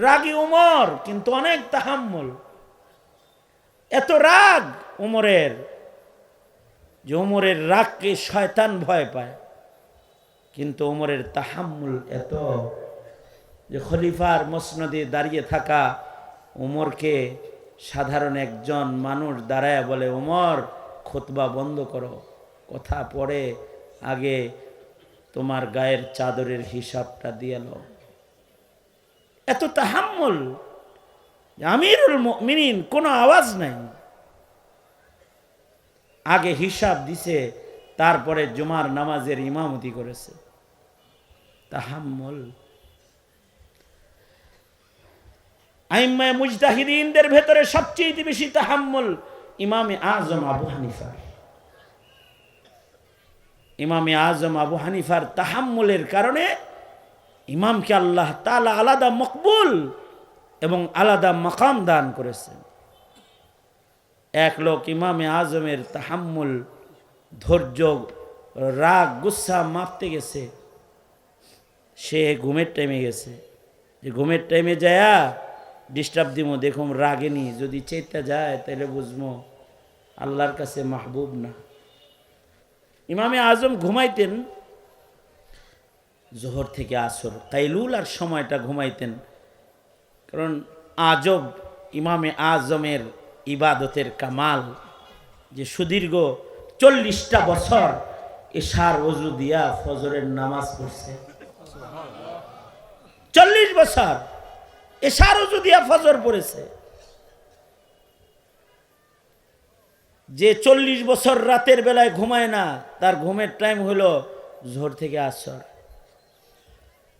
রাগী উমর, কিন্তু অনেক তাহাম্মুল। এত রাগ উমরের যে উমরের রাগকে শয়তান ভয় পায়, কিন্তু উমরের তাহাম্মুল এত যে খলিফার মসনদে দাঁড়িয়ে থাকা উমরকে সাধারণ একজন মানুষ দাঁড়ায় বলে, উমর খুতবা বন্ধ করো, কথা পড়ে আগে তোমার গায়ের চাদরের হিসাবটা দিয়ে নাও। এত তাহাম্মুল, আমিরুল মুমিনিন কোনো আওয়াজ নাই, আগে হিসাব দিছে, তারপরে জুমার নামাজের ইমামতি করেছে। তাহাম্মুল। আইম্মায়ে মুজতাহিদিনদের ভেতরে সবচেয়ে বেশি তাহাম্মুল ইমামে আজম আবু হানিফা। ইমামে আজম আবু হানিফার তাহাম্মুলের কারণে ইমামকে আল্লাহ তাআলা আলাদা মকবুল এবং আলাদা মাকাম দান করেছেন। এক লোক ইমামে আজমের তাহাম্মুল, ধৈর্য, রাগ গুসা মাপতে গেছে, সে ঘুমের টাইমে গেছে। যে ঘুমের টাইমে যায়া ডিস্টার্ব দিব, দেখুন রাগেনি, যদি চেতা যায় তাহলে বুঝবো আল্লাহর কাছে মাহবুব না। ইমামে আজম ঘুমাইতেন জোহর থেকে আসর, কাইলুলার সময়টা ঘুমাইতেন। কারণ আজব ইমামে আজমের ইবাদতের কামাল, যে সুদীর্ঘ 40টা বছর এশার ওযু দিয়া ফজরের নামাজ পড়ছে। 40 বছর এশার ওযু দিয়া ফজর পড়েছে। যে 40 বছর রাতের বেলায় ঘুমায় না, তার ঘুমের টাইম হলো জোহর থেকে আসর।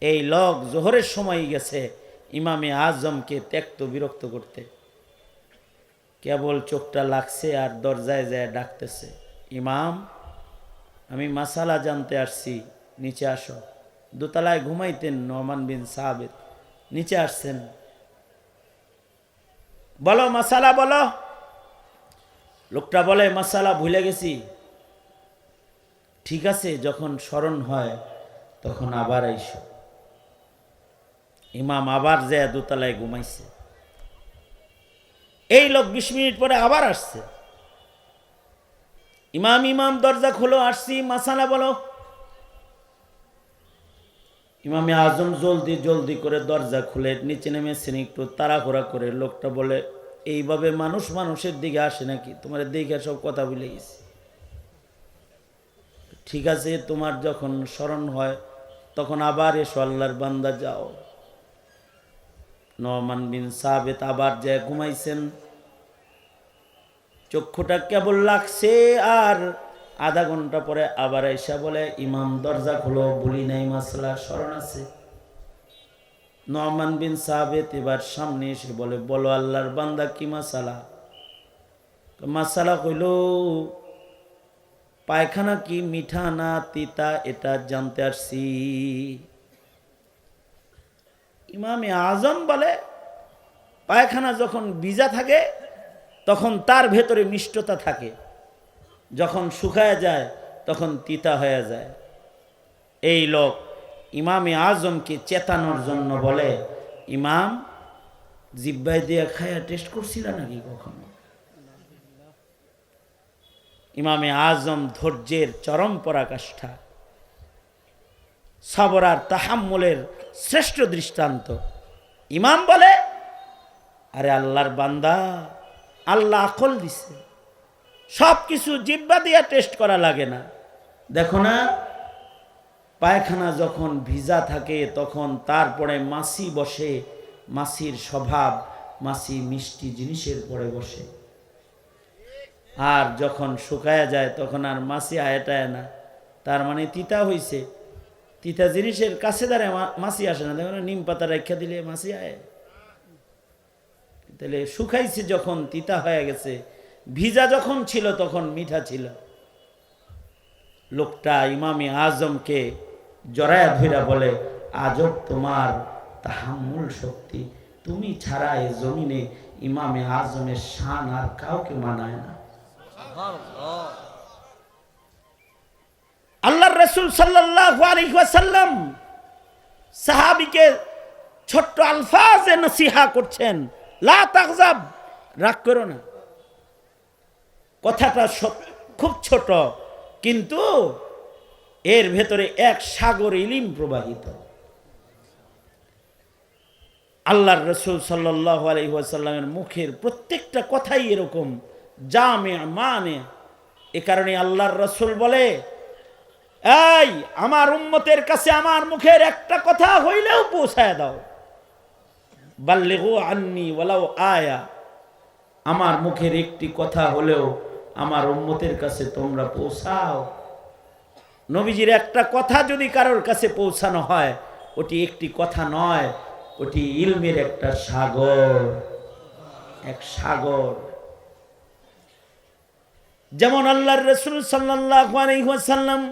এই লোক জোহরের সময় গেছে ইমামে আজমকে ত্যক্ত বিরক্ত করতে, কেবল চোখটা লাগছে আর দরজায় যায় ডাকতেছে, ইমাম আমি মাসালা জানতে আসছি, নিচে আসো। দোতলায় ঘুমাইতেন নোমান বিন সাবিত, নিচে আসছেন, বলো মাসালা বলো। লোকটা বলে মাসালা ভুলে গেছি। ঠিক আছে, যখন স্মরণ হয় তখন আবার আইসো। ইমাম আবার যায় দোতলায় ঘুমাইছে। এই লোক 20 মিনিট পরে আবার আসছে, ইমাম দরজা খোলো, আসছি, মাসালা বলো। ইমামে আজম জলদি করে দরজা খুলে নিচে নেমেছেন, একটু তাড়াহুড়া করে। লোকটা বলে, এইভাবে মানুষ মানুষের দিকে আসে নাকি? তোমার দিকে সব কথা ভুলে গেছি। ঠিক আছে, তোমার যখন স্মরণ হয় তখন আবার এসো, আল্লাহর বান্দা যাও। নোমান বিন সাবিত আবার যায় ঘুমাইছেন। চক্ষুটা কেবল লাগছে, আর আধা ঘন্টা পরে আবার এসে বলে, ইমাম দরজা খোলো, বলি নাই মাসলা স্মরণ আছে। নোমান বিন সাবিত এবার সামনে এসে বলে, বলো আল্লাহর বান্দা কি মাসালা? মাসালা কইল, পায়খানা কি মিঠা না তিতা এটা জানতে আসছি। ইমামে আজম বলে, পায়খানা যখন ভিজা থাকে তখন তার ভেতরে মিষ্টতা থাকে, যখন শুকায় যায় তখন তিতা হয়ে যায়। এই লোক ইমামে আজমকে চেতানোর জন্য বলে, ইমাম জিব্বাই দিয়ে খায়া টেস্ট করছিল নাকি কখনো? ইমামে আজম ধৈর্যের চরম পরাকাষ্ঠা, সবর আর তাহাম্মুলের শ্রেষ্ঠ দৃষ্টান্ত। ইমাম বলে, আরে আল্লাহর বান্দা, আল্লাহ আকল দিছে, সব কিছু জিব্বা দিয়া টেস্ট করা লাগে না। দেখো না, পায়খানা যখন ভিজা থাকে তখন তারপরে মাছি বসে, মাছির স্বভাব, মাছি মিষ্টি জিনিসের পরে বসে। আর যখন শুকায়া যায় তখন আর মাছি আয়টায় না, তার মানে তিতা হইছে। তিতা জিনিসের কাছে দাঁড়ায় মাছি আসে না। দেখো না, নিম পাতা রেখা দিলে মাছি আয়। তাহলে শুকাইছে যখন তিতা হয়ে গেছে, ভিজা যখন ছিল তখন মিঠা ছিল। লোকটা ইমামে আজমকে জড়ায়া ধইরা বলে, আজব তোমার তাহাম্মুল শক্তি, তুমি ছাড়া এই জমিনে ইমামে আজমের শান আর কাউকে মানায় না। আল্লাহর রাসূল সাল্লাল্লাহু আলাইহি ওয়াসাল্লাম সাহাবীকে ছোট্ট আলফাজে নসিহা করছেন, লা তাগজাব, রাগ করো না। কথাটা খুব ছোট, কিন্তু এর ভেতরে এক সাগর ইলিম প্রবাহিত। আল্লাহর রাসূল সাল্লাল্লাহু আলাইহি ওয়াসাল্লামের মুখের প্রত্যেকটা কথাই এরকম জামে মানে। এ কারণে আল্লাহর রাসূল বলে, এই আমার উম্মতের কাছে আমার মুখের একটা কথা হইলেও পৌঁছায় দাও। বাল্লিগু আন্নি ওয়ালাউ আয়া, আমার মুখের একটি কথা হলেও আমার উম্মতের কাছে তোমরা পৌঁছাও। নবীজির একটা কথা যদি কারোর কাছে পৌঁছানো হয়, ওটি একটি কথা নয়, ওটি ইলমের একটা সাগর, এক সাগর। যেমন আল্লাহর রাসূল সাল্লাল্লাহু আলাইহি ওয়াসাল্লাম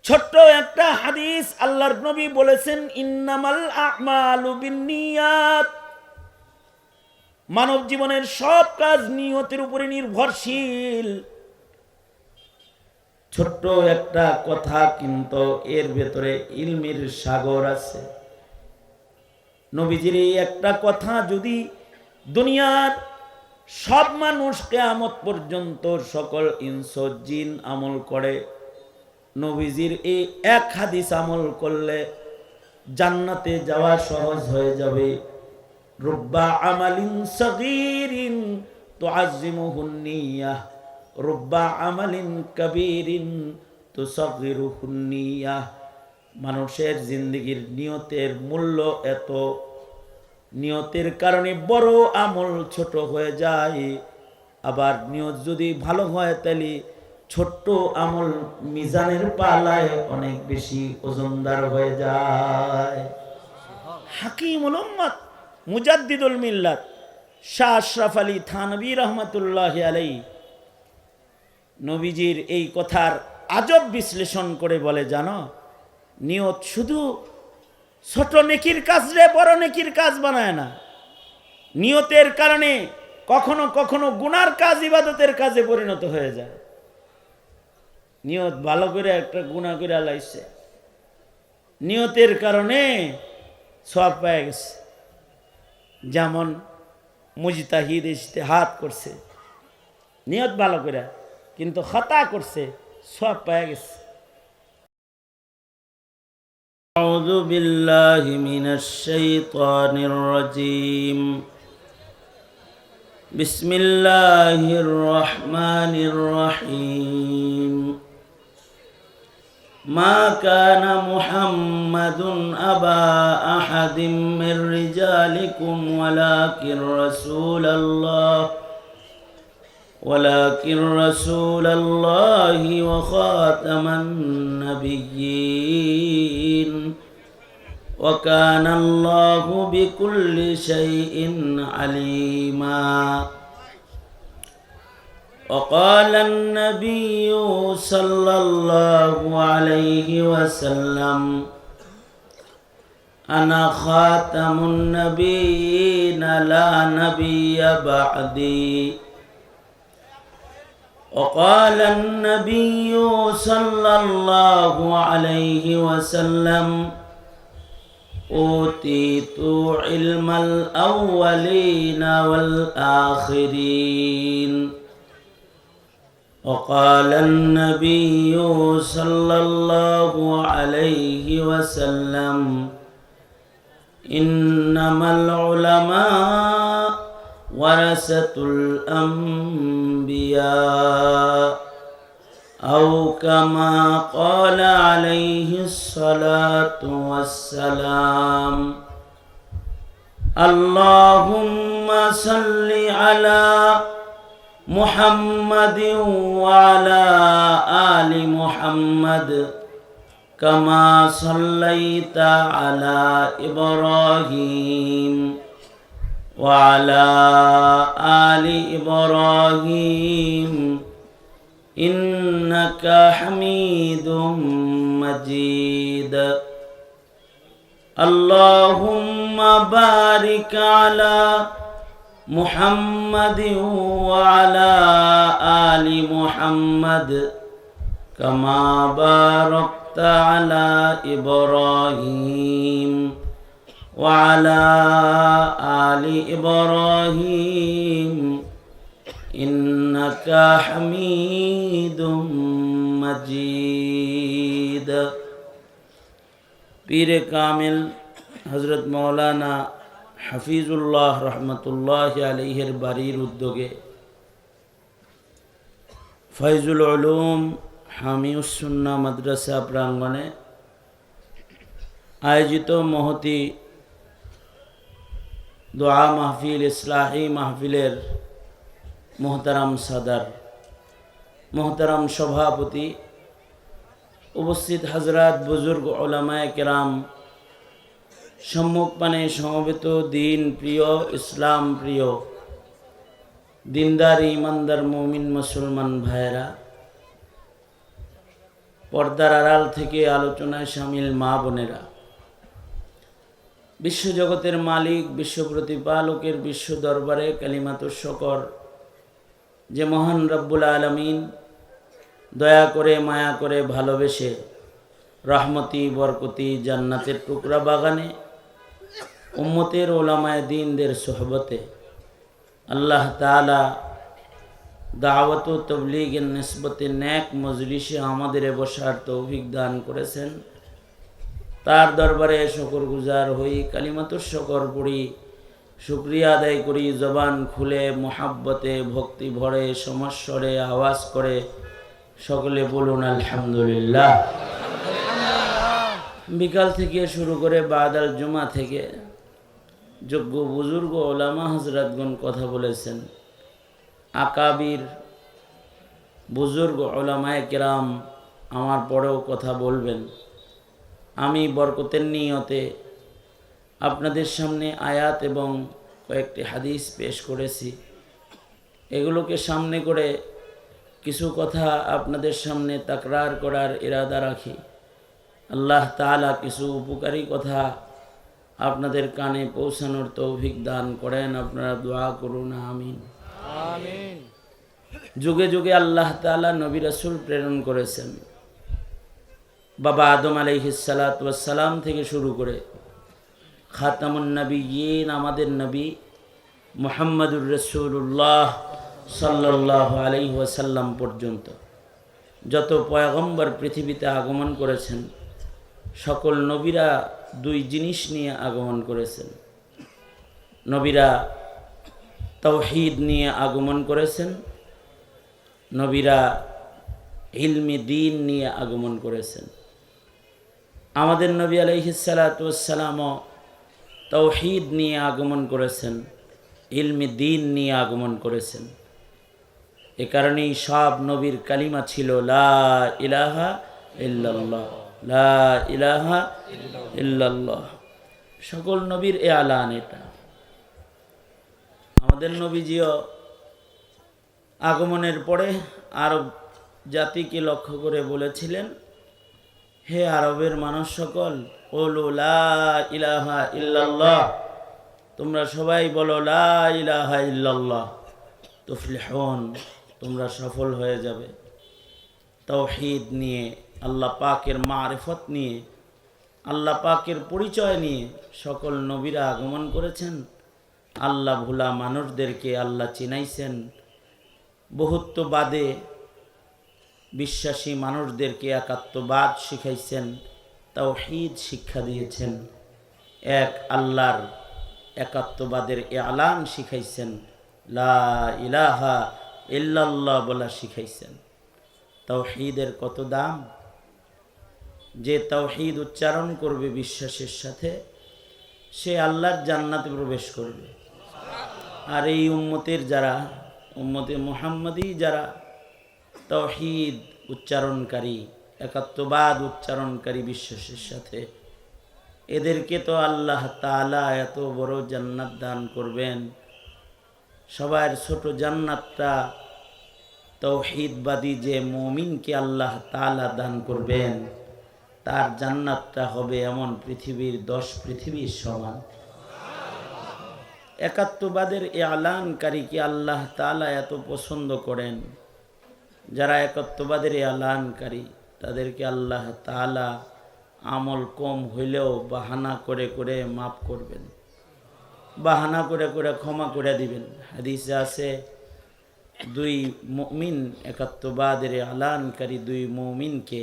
ছোট্ট একটা হাদিস আল্লাহর নবী বলেছেন, ইন্নামাল আমালু বিন্নিয়াত, মানব জীবনের সব কাজ নিয়তের উপরে নির্ভরশীল। ছোট্ট একটা কথা, কিন্তু এর ভেতরে ইলমের সাগর আছে। নবীজির এই একটা কথা যদি দুনিয়ার সব মানুষ কিয়ামত পর্যন্ত সকল ইনস জিন আমল করে, নবীজির এই এক হাদিস আমল করলে জান্নাতে যাওয়া সহজ হয়ে যাবে। রুব্বা আমালিন সগীরিন তুআজ্জিমুহুন নিয়াহ, রুব্বা আমালিন কাবীরিন তুসাগগিরুহুন নিয়াহ। মানুষের জিন্দেগির নিয়তের মূল্য এত, নিয়তের কারণে বড় আমল ছোট হয়ে যায়। আবার নিয়ত যদি ভালো হয়, তাহলে ছোট্ট আমল মিজানের পালায় অনেক বেশি ওজনদার হয়ে যায়। হাকিমুল উম্মত মুজাদ্দিদুল মিল্লাত শাহ আশরাফ আলী থানভী রহমাতুল্লাহি আলাইহি নবীজির এই কথার আজব বিশ্লেষণ করে বলে, জানো, নিয়ত শুধু ছোট নেকির কাজ রে বড় নেকির কাজ বানায় না। নিয়তের কারণে কখনো কখনো গুনার কাজ ইবাদতের কাজে পরিণত হয়ে যায়। নিয়ত ভালো করে একটা গুনাহ করে লাইছে, নিয়তের কারণে সওয়াব পেয়ে গেছে। যেমন মুজতাহিদ ইজতিহাদ করছে নিয়ত ভালো করে, কিন্তু খাতা করছে, সওয়াব পেয়ে গেছে। আউযু বিল্লাহি মিনাশ শাইতানির রাজীম। বিসমিল্লাহির রহমানির রহিম। মা কানা মুহাম্মাদুন আবা আহাদিম মির রিজালিকুম ওয়ালাকিন রাসূলুল্লাহি ওয়া খাতামান নাবিয়্যিন ওয়া কানা আল্লাহু বিকুল্লি শাইইন আলীমা। وقال النبي صلى الله عليه وسلم أنا خاتم النبيين لا نبي بعدي. وقال النبي صلى الله عليه وسلم أوتيت علم الأولين والآخرين. وقال النبي صلى الله عليه وسلم إنما العلماء ورثة الأنبياء أو كما قال عليه الصلاة والسلام. اللهم صل على محمد وعلى آل محمد كما صليت على إبراهيم وعلى آل إبراهيم إنك حميد مجيد. اللهم بارك على محمد وعلى آل محمد كما باركت على إبراهيم وعلى آل إبراهيم إنك حميد مجيد পীর কামিল হযরত মাওলানা হাফিজুল্লাহ রহমতুল্লাহ আলাইহির বাড়ির উদ্যোগে ফয়জুল উলুম হামিউস সুন্নাহ মাদ্রাসা প্রাঙ্গণে আয়োজিত মহতি দোয়া মাহফিল ইসলাহি মাহফিলের মোহতারাম সাদার, মোহতারাম সভাপতি, উপস্থিত হজরত বুজুর্গ উলামায়ে কেরাম, সম্মুখপানে সমবেত দিন প্রিয়, ইসলাম প্রিয়, দিনদার ইমানদার মুমিন মুসলমান ভাইরা, পর্দার আড়াল থেকে আলোচনায় শামিল মা বোনেরা, বিশ্বজগতের মালিক, বিশ্ব প্রতিপালকের বিশ্ব দরবারে কালিমাতুশ শুকর যে মহান রব্বুল আলামিন দয়া করে, মায়া করে, ভালোবেসে রহমতি বরকতি জান্নাতের টুকরা বাগানে উম্মতের ওলামায়ে দ্বীনদের সোহবতে আল্লাহ তাআলা দাওয়াত ও তাবলীগের নিসবতে নেক মজলিসে আমাদের বসার তৌফিক দান করেছেন। তার দরবারে শুকরগুজার হই, কালিমাতুশ শুকর পড়ি, শুকরিয়া আদায় করি, জবান খুলে মোহাব্বতে ভক্তি ভরে সমস্বরে আওয়াজ করে সকলে বলুন আলহামদুলিল্লাহ। বিকাল থেকে শুরু করে বাদাল জুমা থেকে যোগ্য বুজুর্গ ওলামা হযরতগণ কথা বলেছেন, আকাবির বুজুর্গ ওলামায়ে কেরাম আমার পরেও কথা বলবেন। আমি বরকতের নিয়তে আপনাদের সামনে আয়াত এবং কয়েকটি হাদিস পেশ করেছি। এগুলোকে সামনে করে কিছু কথা আপনাদের সামনে তাকরার করার ইরাদা রাখি। আল্লাহ তাআলা কিছু উপকারী কথা আপনাদের কানে পৌঁছানোর তৌফিক দান করেন। আপনারা দোয়া করুন, আমিন আমিন। যুগে যুগে আল্লাহ তাআলা নবী রাসূল প্রেরণ করেছেন। বাবা আদম আলাইহিস সালাতু ওয়াস সালাম থেকে শুরু করে খাতামুন নবিয়্যিন আমাদের নবী মুহাম্মদুর রাসূলুল্লাহ সাল্লাল্লাহু আলাইহি ওয়াসাল্লাম পর্যন্ত যত পয়গম্বর পৃথিবীতে আগমন করেছেন, সকল নবীরা দুই জিনিস নিয়ে আগমন করেছেন। নবীরা তাওহীদ নিয়ে আগমন করেছেন, নবীরা ইলমি দ্বীন নিয়ে আগমন করেছেন। আমাদের নবী আলাইহিস সালাতু ওয়াস সালামও তাওহীদ নিয়ে আগমন করেছেন, ইলমি দ্বীন নিয়ে আগমন করেছেন। এ কারণেই সব নবীর কালিমা ছিল লা ইলাহা ইল্লাল্লাহ, লা ইলাহা ইল্লাল্লাহ। সকল নবীর এলান এটা। আমাদের নবীজিও আগমনের পরে আরব জাতিকে লক্ষ্য করে বলেছিলেন, হে আরবের মানুষ সকল, বলো লা ইলাহা ইল্লাল্লাহ, তোমরা সবাই বলো লা ইলাহা ইল্লাল্লাহ, তুফলিহুন, তোমরা সফল হয়ে যাবে। তাওহীদ নিয়ে, আল্লাহ পাকের মারিফত নিয়ে, আল্লাহ পাকের পরিচয় নিয়ে সকল নবীরা আগমন করেছেন। আল্লাহ ভোলা মানুষদেরকে আল্লাহ চিনাইছেন, বহুত্ববাদে বিশ্বাসী মানুষদেরকে একাত্মবাদ শিখাইছেন, তাওহীদ শিক্ষা দিয়েছেন, এক আল্লাহর একাত্মবাদের এলান শিখাইছেন, লা ইলাহা ইল্লাল্লাহ বলা শিখাইছেন। তাওহীদের কত দাম! যে তাওহীদ উচ্চারণ করবে বিশ্বাসের সাথে, সে আল্লাহর জান্নাতে প্রবেশ করবে। আর এই উম্মতের যারা, উম্মতে মুহাম্মদী যারা তাওহীদ উচ্চারণকারী, একাত্মবাদ উচ্চারণকারী বিশ্বাসের সাথে, এদেরকে তো আল্লাহ তাআলা এত বড় জান্নাত দান করবেন। সবার ছোট জান্নাতটা তাওহীদবাদী যে মুমিনকে আল্লাহ তাআলা দান করবেন, তার জান্নাতটা হবে এমন পৃথিবীর 10 পৃথিবীর সমান। একাত্মবাদের এলানকারীকে আল্লাহ তাআলা এত পছন্দ করেন। যারা একাত্মবাদের এলানকারী, তাদেরকে আল্লাহ তাআলা আমল কম হইলেও বাহানা করে করে মাফ করবেন, বাহানা করে করে ক্ষমা করে দিবেন। হাদিসে আছে দুই মুমিন একাত্মবাদের আলানকারী দুই মুমিনকে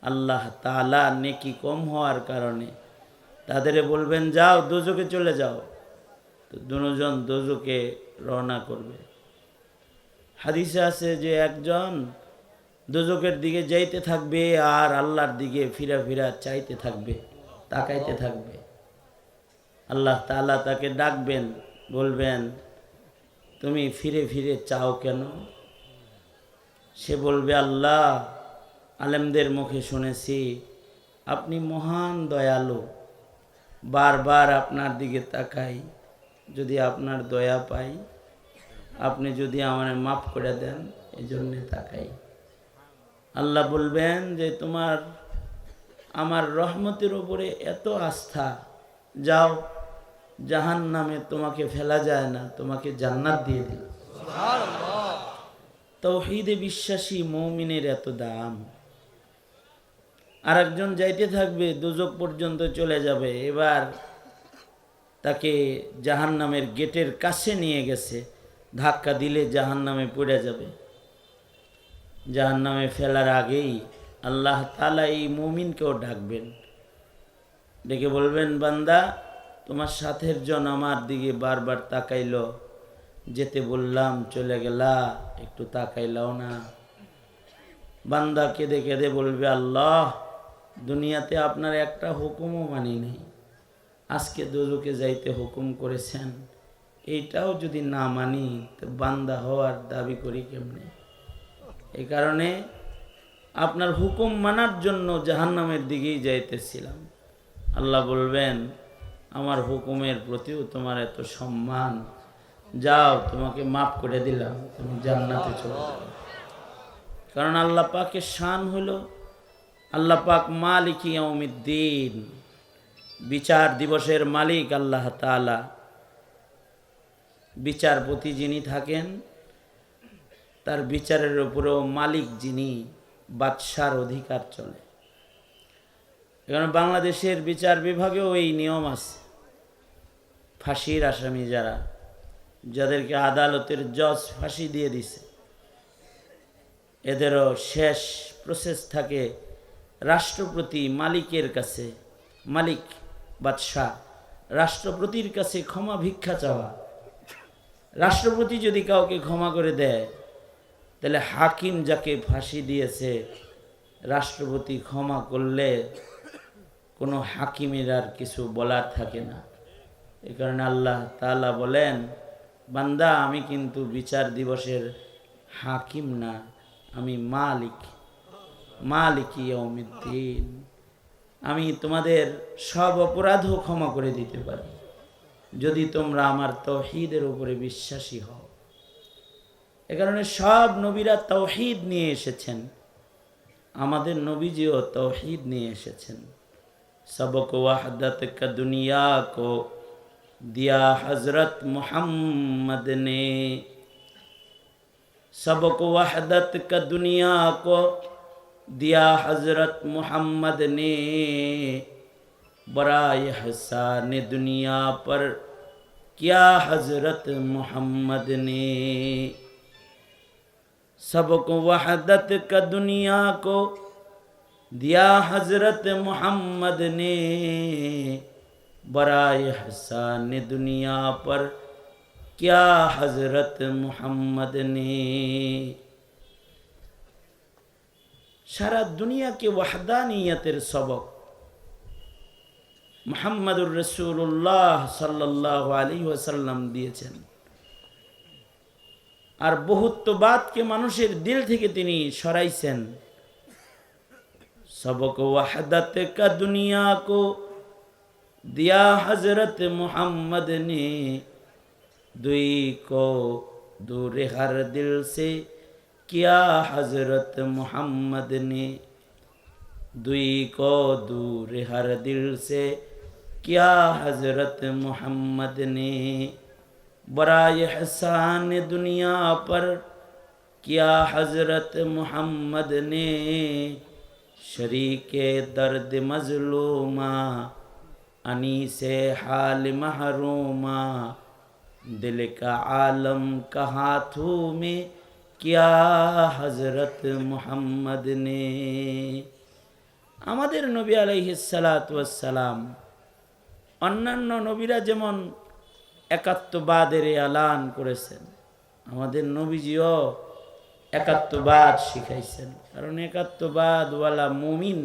আল্লাহ তাআলা নেকি কম হওয়ার কারণে তাদের বলবেন যাও দোজখে চলে যাও, তো দুজন দোজখে রওনা করবে। হাদিসে আছে যে একজন দোজখের দিকে যাইতে থাকবে আর আল্লাহর দিকে ফিরা ফিরা চাইতে থাকবে, তাকাইতে থাকবে। আল্লাহ তাআলা তাকে ডাকবেন, বলবেন তুমি ফিরে ফিরে চাও কেন? সে বলবে আল্লাহ, আলেমদের মুখে শুনেছি আপনি মহান দয়ালু, বারবার আপনার দিকে তাকাই, যদি আপনার দয়া পাই, আপনি যদি আমায় মাফ করে দেন এই জন্যে তাকাই। আল্লাহ বলবেন যে তোমার আমার রহমতের উপরে এত আস্থা, যাও জাহান্নামে তোমাকে ফেলা যায় না, তোমাকে জান্নাত দিয়ে দিল। তাওহীদে বিশ্বাসী মুমিনের এত দাম। আরেকজন যাইতে থাকবে দোজখ পর্যন্ত চলে যাবে, এবার তাকে জাহান্নামের গেটের কাছে নিয়ে গেছে, ধাক্কা দিলে জাহান্নামে পড়ে যাবে। জাহান্নামে ফেলার আগেই আল্লাহ তাআলা এই মুমিনকেও ডাকবেন, ডেকে বলবেন বান্দা তোমার সাথের জন আমার দিকে বারবার তাকাইল, যেতে বললাম চলে গেলা, একটু তাকাইলাও না। বান্দা কেঁদে কেঁদে বলবে আল্লাহ, দুনিয়াতে আপনার একটা হুকুমও মানি নাই, আজকে দোজখে যাইতে হুকুম করেছেন, এইটাও যদি না মানি তো বান্দা হওয়ার দাবি করি কেমনে? এই কারণে আপনার হুকুম মানার জন্য জাহান্নামের দিকেই যাইতেছিলাম। আল্লাহ বলবেন আমার হুকুমের প্রতিও তোমার এত সম্মান, যাও তোমাকে মাফ করে দিলাম, তুমি জান্নাতে চলে যাও। কারণ আল্লাহ পাকের শান হলো আল্লাহ পাক মালিক ইয়াউমিদ্দিন, বিচার দিবসের মালিক আল্লাহ তাআলা। বিচারপতি যিনি থাকেন তার বিচারের উপরেও মালিক যিনি, বাদশার অধিকার চলে। এখানে বাংলাদেশের বিচার বিভাগেও এই নিয়ম আছে, ফাঁসির আসামি যারা, যাদেরকে আদালতের জজ ফাঁসি দিয়ে দিছে, এদেরও শেষ প্রসেস থাকে রাষ্ট্রপতি মালিকের কাছে, মালিক বাদশাহ রাষ্ট্রপতির কাছে ক্ষমা ভিক্ষা চাওয়া। রাষ্ট্রপতি যদি কাউকে ক্ষমা করে দেয়, তাহলে হাকিম যাকে ফাঁসি দিয়েছে রাষ্ট্রপতি ক্ষমা করলে কোনো হাকিমের আর কিছু বলার থাকে না। এ কারণে আল্লাহ তাআলা বলেন বান্দা আমি কিন্তু বিচার দিবসের হাকিম না, আমি মালিক, মালিক ইয়াউমিদ্দিন। আমি তোমাদের সব অপরাধও ক্ষমা করে দিতে পারি যদি তোমরা আমার তাওহীদের উপরে বিশ্বাসী হও। এ কারণে সব নবীরা তাওহীদ নিয়ে এসেছেন, আমাদের নবীজিও তাওহীদ নিয়ে এসেছেন। सबक वहदत का दुनिया को दिया हजरत मोहम्मद ने, सबक वहदत का दुनिया को दिया हजरत मोहम्मद ने, बड़ा एहसान दुनिया पर किया हजरत मोहम्मद ने। सबक वहदत का दुनिया को दिया हजरत मोहम्मद ने, बड़ा एहसान दुनिया पर क्या हजरत मोहम्मद ने। सारा दुनिया के वहदानियतेर सबक मुहम्मदुर रसूलुल्लाह सल्लल्लाहु अलैहि वसल्लम दिएছেন। আর বহুত্ববাদকে মানুষের দিল থেকে তিনি সরাইছেন। सबक वहदत का दुनिया को दिया हजरत मोहम्मद ने, दुई को दूर हर दिल से किया हजरत मोहम्मद ने, दुई को दूर हर दिल से किया हजरत मोहम्मद ने, बड़ा एहसान दुनिया पर किया हजरत मोहम्मद ने, शरीके दर्द मजलूमा अनी से हाल महरूमा दिल का आलम का हाथों में क्या हजरत मोहम्मद ने। আমাদের নবী আলাইহিস সালাতু ওয়াস সালাম অন্যান্য নবীরা যেমন একাত্মবাদের এলান করেছেন, আমাদের নবীজিও একাত্মবাদ শিখাইছেন। কারণ একাত্মবাদ ওয়ালা মুমিন,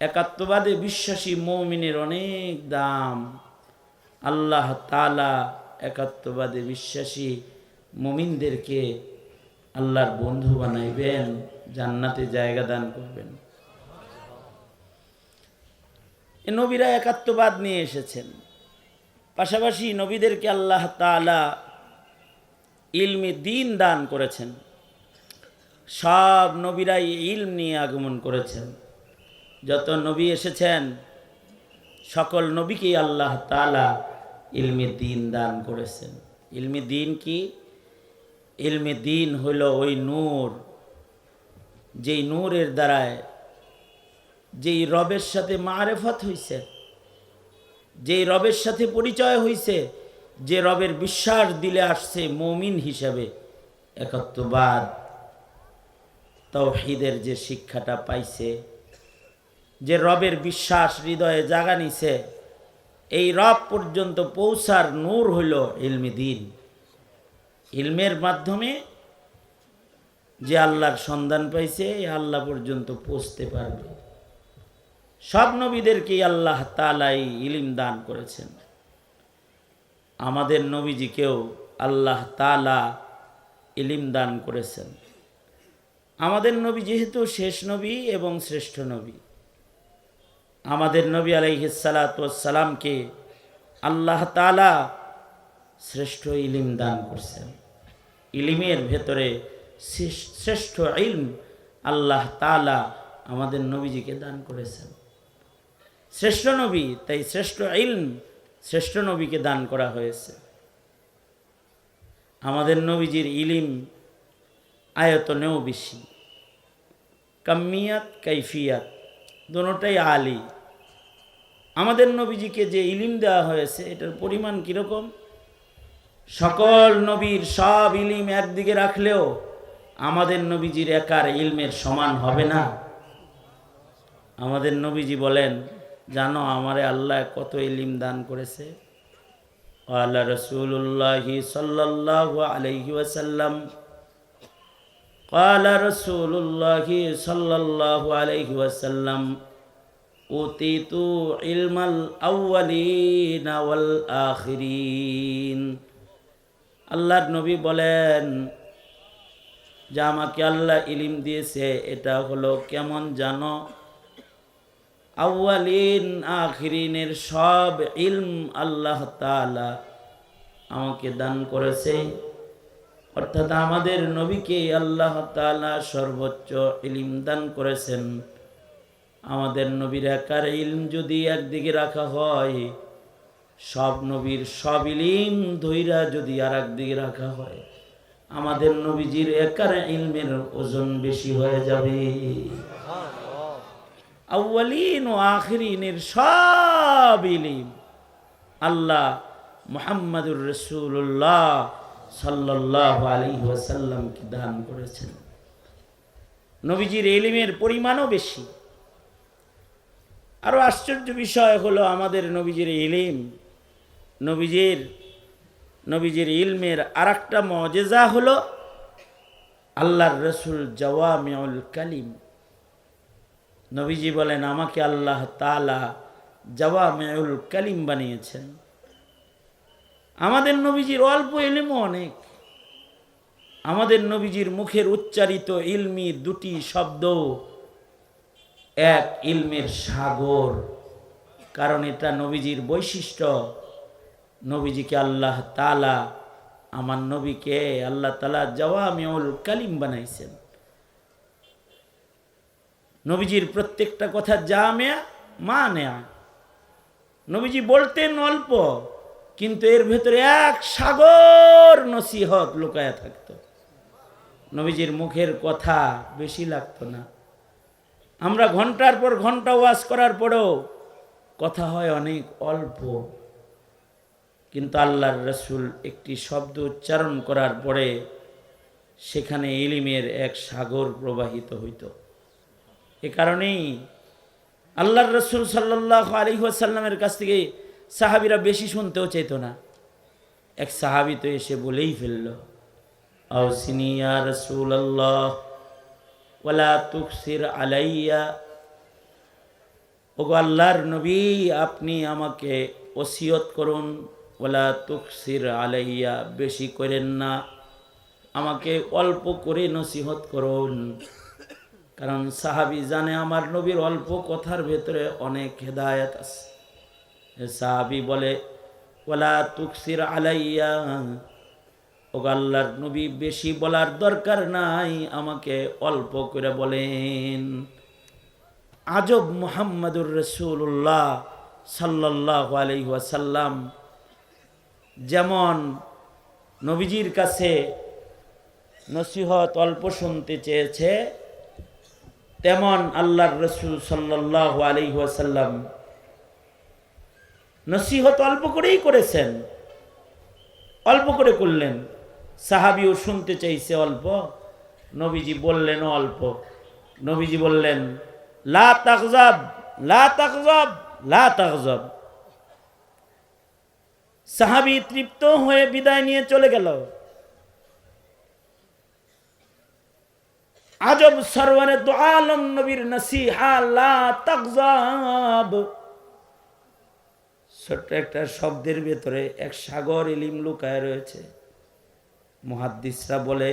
একাত্মবাদে বিশ্বাসী মুমিনের অনেক দাম। আল্লাহ তাআলা একাত্মবাদে বিশ্বাসী মুমিনদেরকে আল্লাহর বন্ধু বানাইবেন, জান্নাতে জায়গা দান করবেন। এ নবীরা একাত্মবাদ নিয়ে এসেছেন। পাশাপাশি নবীদেরকে আল্লাহ তাআলা ইলমে দ্বীন দান করেছেন। সব নবীরাই ইলম নিয়ে আগমন করেছেন। যত নবী এসেছেন সকল নবীকেই আল্লাহ তাআলা ইলমে দ্বীন দান করেছেন। ইলমে দ্বীন কি? ইলমে দ্বীন হইল ওই নূর, যেই নূরের দ্বারায় যেই রবের সাথে মারেফত হইছে, যেই রবের সাথে পরিচয় হইছে, যে রবের বিশ্বাস দিলে আসছে মুমিন হিসাবে, একাত্মবাদ তাওহীদের যে শিক্ষাটা পাইছে, যে রবের বিশ্বাস হৃদয়ে জাগা নিছে, এই রব পর্যন্ত পৌঁছার নূর হইল ইলমে দ্বীন। ইলমের মাধ্যমে যে আল্লাহর সন্ধান পাইছে, এই আল্লাহ পর্যন্ত পৌঁছতে পারবে। সব নবীদেরকেই আল্লাহ তাআলা ইলম দান করেছেন। আমাদের নবীজিকেও আল্লাহ তাআলা ইলম দান করেছেন। আমাদের নবী যেহেতু শেষ নবী এবং শ্রেষ্ঠ নবী, আমাদের নবী আলাইহিস সালাতু ওয়াস সালামকে আল্লাহ তাআলা শ্রেষ্ঠ ইলম দান করছেন। ইলমের ভেতরে শ্রেষ্ঠ ইলম আল্লাহ তাআলা আমাদের নবীজিকে দান করেছেন। শ্রেষ্ঠ নবী, তাই শ্রেষ্ঠ ইলম শ্রেষ্ঠ নবীকে দান করা হয়েছে। আমাদের নবীজির ইলম আয়তনেও বেশি, কামিয়াত কাইফিয়াত দুটোটাই আলী। আমাদের নবীজিকে যে ইলম দেওয়া হয়েছে এটার পরিমাণ কীরকম? সকল নবীর সব ইলম একদিকে রাখলেও আমাদের নবীজির একার ইলমের সমান হবে না। আমাদের নবীজি বলেন, জানো আমারে আল্লাহ কত ইলম দান করেছে? আল্লাহ রাসূলুল্লাহ সাল্লাল্লাহু আলাইহি ওয়াসাল্লাম قال رسول الله صلى الله عليه وسلم أوتيت علم الأولين والآخرين। আল্লাহর নবী বলেন যে আমাকে আল্লাহ ইলম দিয়েছে, এটা হলো কেমন জানো? আউয়ালিন আখিরিনের সব ইলম আল্লাহ তাআলা আমাকে দান করেছে। অর্থাৎ আমাদের নবীকে আল্লাহ তাআলা সর্বোচ্চ ইলম দান করেছেন। আমাদের নবীর একার ইলম যদি একদিকে রাখা হয়, সব নবীর সব ইলম ধইরা যদি আর একদিকে রাখা হয়, আমাদের নবীজির একার ইলমের ওজন বেশি হয়ে যাবে। আউয়ালিন ও আখিরিনের সব ইলম আল্লাহ মুহাম্মাদুর রাসূলুল্লাহ সাল্লাল্লাহু আলাইহি ওয়াসাল্লামকে দান করেছেন। নবীজির ইলমের পরিমাণও বেশি। আরো আশ্চর্য বিষয় হলো আমাদের নবীজির ইলম, নবীজির ইলমের আরেকটা মুজিজা হলো আল্লাহর রাসূল জাওয়ামিউল কালিম। নবীজি বলেন আমাকে আল্লাহ তাআলা জাওয়ামিউল কালিম বানিয়েছেন। আমাদের নবীজির অল্প ইলমও অনেক। আমাদের নবীজির মুখের উচ্চারিত ইলমি দুটি শব্দ এক ইলমের সাগর। কারণ এটা নবীজির বৈশিষ্ট্য। নবীজিকে আল্লাহ তাআলা, আমার নবীকে আল্লাহ তাআলা জাওয়ামিউল কালিম বানাইছেন। নবীজির প্রত্যেকটা কথা জামিয়া মানিয়া। নবীজি বলতেন অল্প, কিন্তু এর ভেতরে এক সাগর নসিহত লুকায়া থাকতো। নবীজির মুখের কথা বেশি লাগতো না। আমরা ঘন্টার পর ঘন্টা ওয়াজ করার পরেও কথা হয় অনেক অল্প, কিন্তু আল্লাহর রসুল একটি শব্দ উচ্চারণ করার পরে সেখানে ইলমের এক সাগর প্রবাহিত হইত। এ কারণেই আল্লাহর রসুল সাল্লাল্লাহু আলাইহি ওয়াসাল্লামের কাছ থেকে সাহাবীরা বেশি শুনতেও চাইত না। এক সাহাবী তো এসে বলেই ফেলল, আউসিনি ইয়া রাসূলুল্লাহ ওয়ালা তুকসির আলাইয়া, ওগো আল্লাহর নবী আপনি আমাকে ওসিয়ত করুন, ওয়ালা তুকসির আলাইয়া বেশি করেন না, আমাকে অল্প করে নসিহত করুন। কারণ সাহাবী জানে আমার নবীর অল্প কথার ভেতরে অনেক হেদায়েত আছে। সাহাবী বলে, ওয়ালা তুকসির আলাইয়া, ওগো আল্লাহর নবী বেশি বলার দরকার নাই, আমাকে অল্প করে বলেন। আজব মুহাম্মাদুর রাসূলুল্লাহ সাল্লাল্লাহু আলাইহি ওয়াসাল্লাম যেমন নবীজির কাছে নসিহত অল্প শুনতে চেয়েছে, তেমন আল্লাহর রসুল সাল্লাল্লাহু আলাইহি ওয়াসাল্লাম নসিহত অল্প করেই করেছেন, অল্প করে করলেন। সাহাবীও শুনতে চাইছে অল্প, নবীজি বললেন অল্প। নবীজি বললেন, লা তাগজাব লা তাগজাব লা তাগজাব। সাহাবী তৃপ্ত হয়ে বিদায় নিয়ে চলে গেল। আজব সরওয়ারে দু আলম নবীর নসিহা, লা তাগজাব। ছোট্ট একটা শব্দের ভেতরে এক সাগর ইলম লুকায় রয়েছে। মুহাদ্দিসরা বলে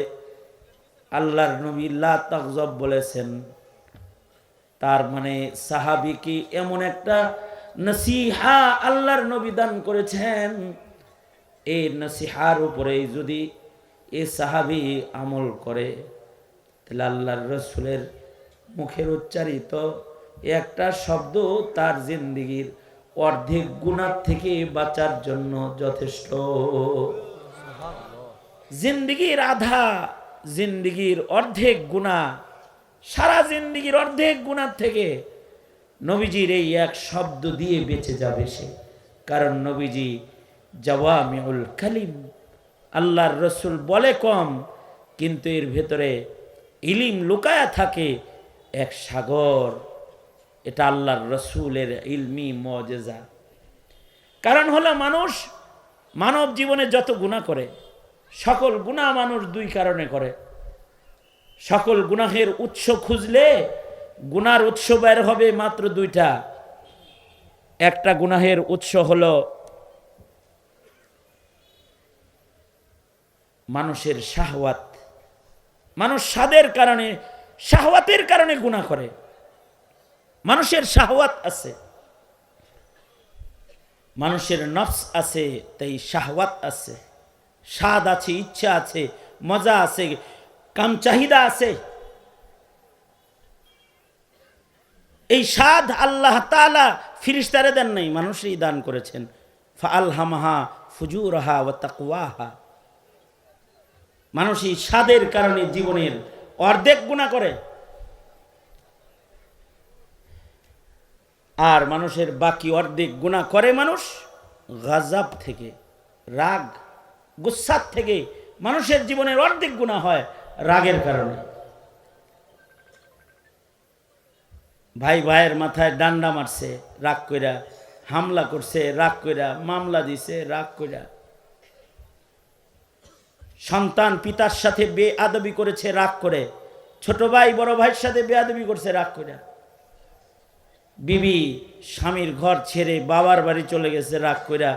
আল্লাহর নবী লা তাগজাব বলেছেন, তার মানে সাহাবী কি এমন একটা নসিহা আল্লাহর নবী দান করেছেন, এই নসিহার উপরে যদি এ সাহাবী আমল করে, তাহলে আল্লাহর রসুলের মুখের উচ্চারিত একটা শব্দ তার জিন্দেগির অর্ধেক গুনাহ থেকে বাঁচার জন্য যথেষ্ট। জিন্দেগির আধা, জিন্দেগির অর্ধেক গুনাহ, সারা জিন্দেগির অর্ধেক গুনাহ থেকে নবীজির এই এক শব্দ দিয়ে বেঁচে যাবে সে। কারণ নবীজি জাওয়ামিউল কালিম, আল্লাহর রসুল বলে কম, কিন্তু এর ভেতরে ইলিম লুকায়া থাকে এক সাগর। এটা আল্লাহর রসুলের ইলমি মুজিজা। কারণ হলো মানুষ মানব জীবনে যত গুনাহ করে, সকল গুনাহ মানুষ দুই কারণে করে। সকল গুনাহের উৎস খুঁজলে গুনার উৎস বের হবে মাত্র দুইটা। একটা গুনাহের উৎস হলো মানুষের শাহওয়াত। মানুষ স্বাদের কারণে, শাহওয়াতের কারণে গুনাহ করে। মানুষের শাহওয়াত আছে, মানুষের নফস আছে, তাই শাহওয়াত আছে, স্বাদ আছে, ইচ্ছা আছে, মজা আছে, কাম চাহিদা আছে। এই স্বাদ আল্লাহ তাআলা ফিরিস্তারে দেন নাই, মানুষই দান করেছেন। ফাআলহামাহা ফুজুরাহা ওয়া তাকওয়াহা। মানুষ এই স্বাদের কারণে জীবনের অর্ধেক গুনাহ করে, আর মানুষের বাকি অর্ধেক গুনাহ করে মানুষ গাজাব থেকে, রাগ গুসাত থেকে। মানুষের জীবনের অর্ধেক গুনাহ হয় রাগের কারণে। ভাই ভাইয়ের মাথায় ডান্ডা মারছে রাগ কইরা, হামলা করছে রাগ কইরা, মামলা দিছে রাগ কইরা, সন্তান পিতার সাথে বেআদবি করেছে রাগ করে, ছোট ভাই বড় ভাইয়ের সাথে বেআদবি করছে রাগ কইরা, বিবি স্বামীর ঘর ছেড়ে বাবার বাড়ি চলে গেছে রাগ কইরা,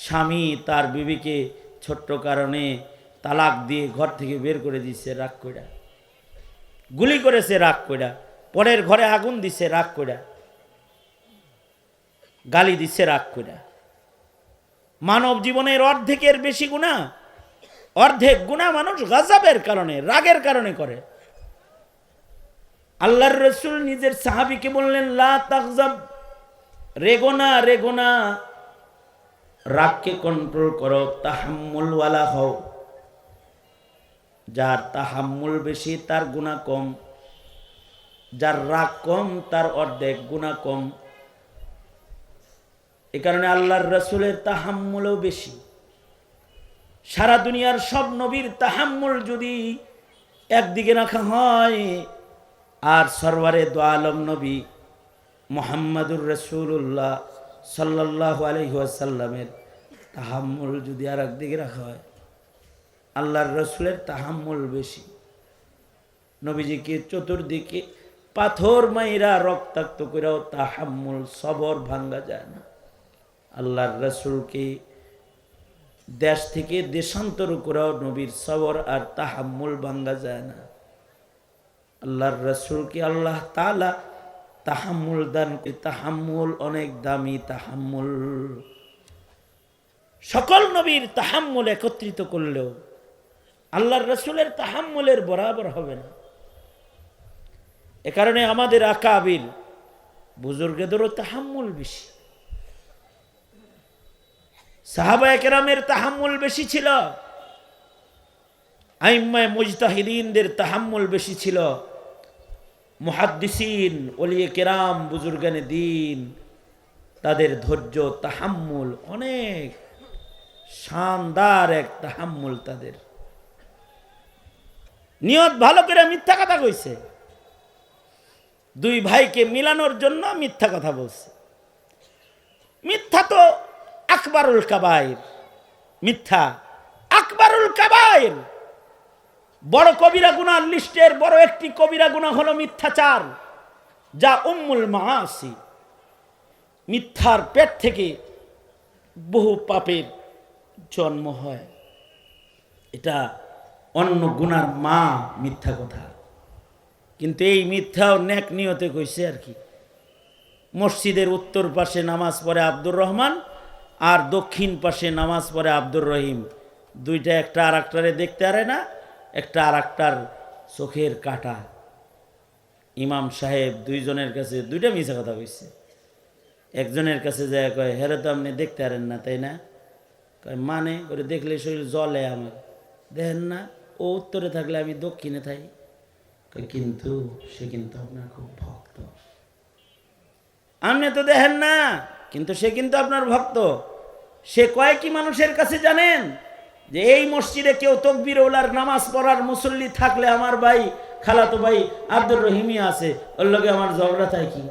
স্বামী তার বিবিকে ছোট্ট কারণে তালাক দিয়ে ঘর থেকে বের করে দিচ্ছে রাগ কইরা, গুলি করেছে রাগ কইরা, পরের ঘরে আগুন দিছে রাগ কইরা, গালি দিচ্ছে রাগ কইরা। মানব জীবনের অর্ধেকের বেশি গুনাহ, অর্ধেক গুনাহ মানুষ গাজাবের কারণে, রাগের কারণে করে। আল্লাহর রসুল নিজের সাহাবীকে বললেন, লা তাগজাব, রেগো না, রেগো না, রাগকে কন্ট্রোল করো, তাহাম্মুল ওয়ালা হও। যার তাহাম্মুল বেশি তার গুনাহ কম, যার রাগ কম তার অর্ধেক গুনাহ কম। এ কারণে আল্লাহর রাসূলের তাহাম্মুলও বেশি। সারা দুনিয়ার সব নবীর তাহাম্মুল যদি একদিকে রাখা হয়, আর সরওয়ারে দো আলম নবী মুহাম্মাদুর রাসূলুল্লাহ সাল্লাল্লাহু আলাইহি ওয়াসাল্লামের তাহাম্মুল যদি আর একদিকে রাখা হয়, আল্লাহর রাসূলের তাহাম্মুল বেশি। নবীজিকে চতুর্দিকে পাথর মাইরা রক্তাক্ত করেও তাহাম্মুল সবর ভাঙ্গা যায় না। আল্লাহর রাসূলকে দেশ থেকে দেশান্তর করেও নবীর সবর আর তাহাম্মুল ভাঙ্গা যায় না। আল্লাহর রাসূলকে আল্লাহ তাআলা তাহাম্মুল দান। তাহাম্মুল অনেক দামি তাহাম্মুল। সকল নবীর তাহাম্মুল একত্রিত করলেও আল্লাহর রাসূলের তাহাম্মুলের বরাবর হবে না। এ কারণে আমাদের আকাবির বুজুর্গদেরও তাহাম্মুল বেশি। সাহাবায়ে কেরামের তাহাম্মুল বেশি ছিল, আইম্মায়ে মুজতাহিদিনদের তাহাম্মুল বেশি ছিল, মুহাদ্দিসিন ওলিয়ে কেরাম বুজুর্গানে দিন তাদের ধৈর্য তাহাম্মুল অনেক শানদার এক তাহাম্মুল। তাদের নিয়ত ভালো করে মিথ্যা কথা কইছে, দুই ভাইকে মিলানোর জন্য মিথ্যা কথা বলছে। মিথ্যা তো আকবারুল কাবায়ের, মিথ্যা আকবারুল কাবায়ের। বড় কবিরা গুনার লিস্টের বড় একটি কবিরা গুনাহ হলো মিথ্যাচার, যা উম্মুল মাআসি। মিথ্যার পেট থেকে বহু পাপের জন্ম হয়। এটা অন্য গুনার মা, মিথ্যা কথা। কিন্তু এই মিথ্যাও নেক নিয়তে কইছে আর কি। মসজিদের উত্তর পাশে নামাজ পড়ে আব্দুর রহমান, আর দক্ষিণ পাশে নামাজ পড়ে আব্দুর রহিম। দুইটা একটা আর একটারে দেখতে পারে না, একটা আর একটার চোখের কাটা। ইমাম সাহেব দুইজনের কাছে দুইটা মিছা কথা কইছে। একজনের কাছে যায় কয়, হেরে তো আপনি দেখতে পারেন না তাই না? কয় মানে করে দেখলে শরীর জ্বলে আমার, দেখেন না? ও উত্তরে থাকলে আমি দক্ষিণে থাকি। কয় কিন্তু সে কিন্তু আপনার খুব ভক্ত। আপনি তো দেখেন না, কিন্তু সে কিন্তু আপনার ভক্ত। সে কয় কি মানুষের কাছে জানেন যে এই মসজিদে কেউ তাকবীর ওলার নামাজ পড়ার মুসল্লি থাকলে আমার ভাই খালাতো ভাই আব্দুর রহিমই আছে, ওর লগে আমার ঝগড়া তাই কি?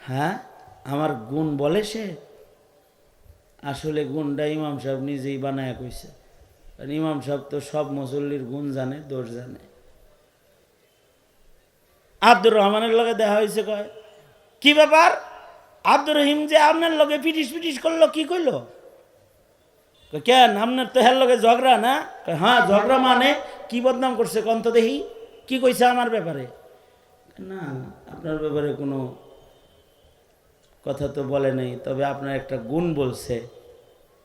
হ্যাঁ, আমার গুণ বলে সে। আসলে গুণটা ইমাম সাহেব নিজেই বানায় কইছে। কারণ ইমাম সাহেব তো সব মুসল্লির গুণ জানে, দোষ জানে। আব্দুর রহমানের লগে দেখা হয়েছে, কয় কি ব্যাপার আব্দুর রহিম যে আপনার লগে পিটিস পিটিস করলো, কি করলো? কেন আপনার তো হের লগে ঝগড়া না? হ্যাঁ ঝগড়া মানে কি বদনাম করছে কন্ত দেখি, কি কইছে আমার ব্যাপারে? না আপনার ব্যাপারে কোনো কথা তো বলে নাই, তবে আপনার একটা গুণ বলছে।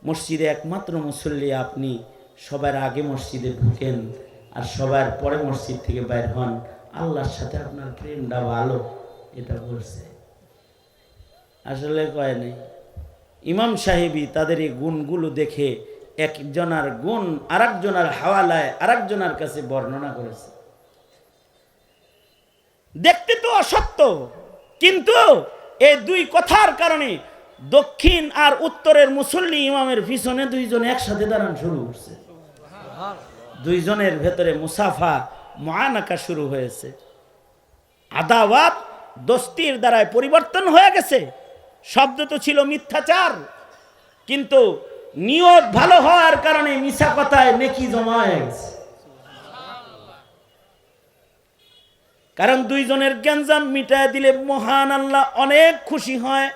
মসজিদে একমাত্র মুসল্লি আপনি, সবার আগে মসজিদে ঢুকেন আর সবার পরে মসজিদ থেকে বাইর হন, আল্লাহর সাথে আপনার প্রেমটা ভালো, এটা বলছে। আসলে কয় নাই। ইমাম সাহেবই তাদের এই গুণগুলো দেখে একজনার গুণ আরেকজনার হাওয়ালায় আরেকজনার কাছে বর্ণনা করেছে। দেখতে তো অসত্য, কিন্তু এই দুই কথার কারণে দক্ষিণ আর উত্তরের মুসল্লি ইমামের পিছনে দুইজন একসাথে দাঁড়ান শুরু করছে। দুইজনের ভেতরে মুসাফা মুআনাকা শুরু হয়েছে। আদাওয়াত দোস্তির দ্বারায় পরিবর্তন হয়ে গেছে। শব্দ তো ছিল মিথ্যাচার, কিন্তু নিয়ত ভালো হওয়ার কারণে মিছা কথায় নেকি জমা হয়ে গেছে। কারণ দুইজনের গ্যাঞ্জাম মিটায় দিলে মহান আল্লাহ অনেক খুশি হয়,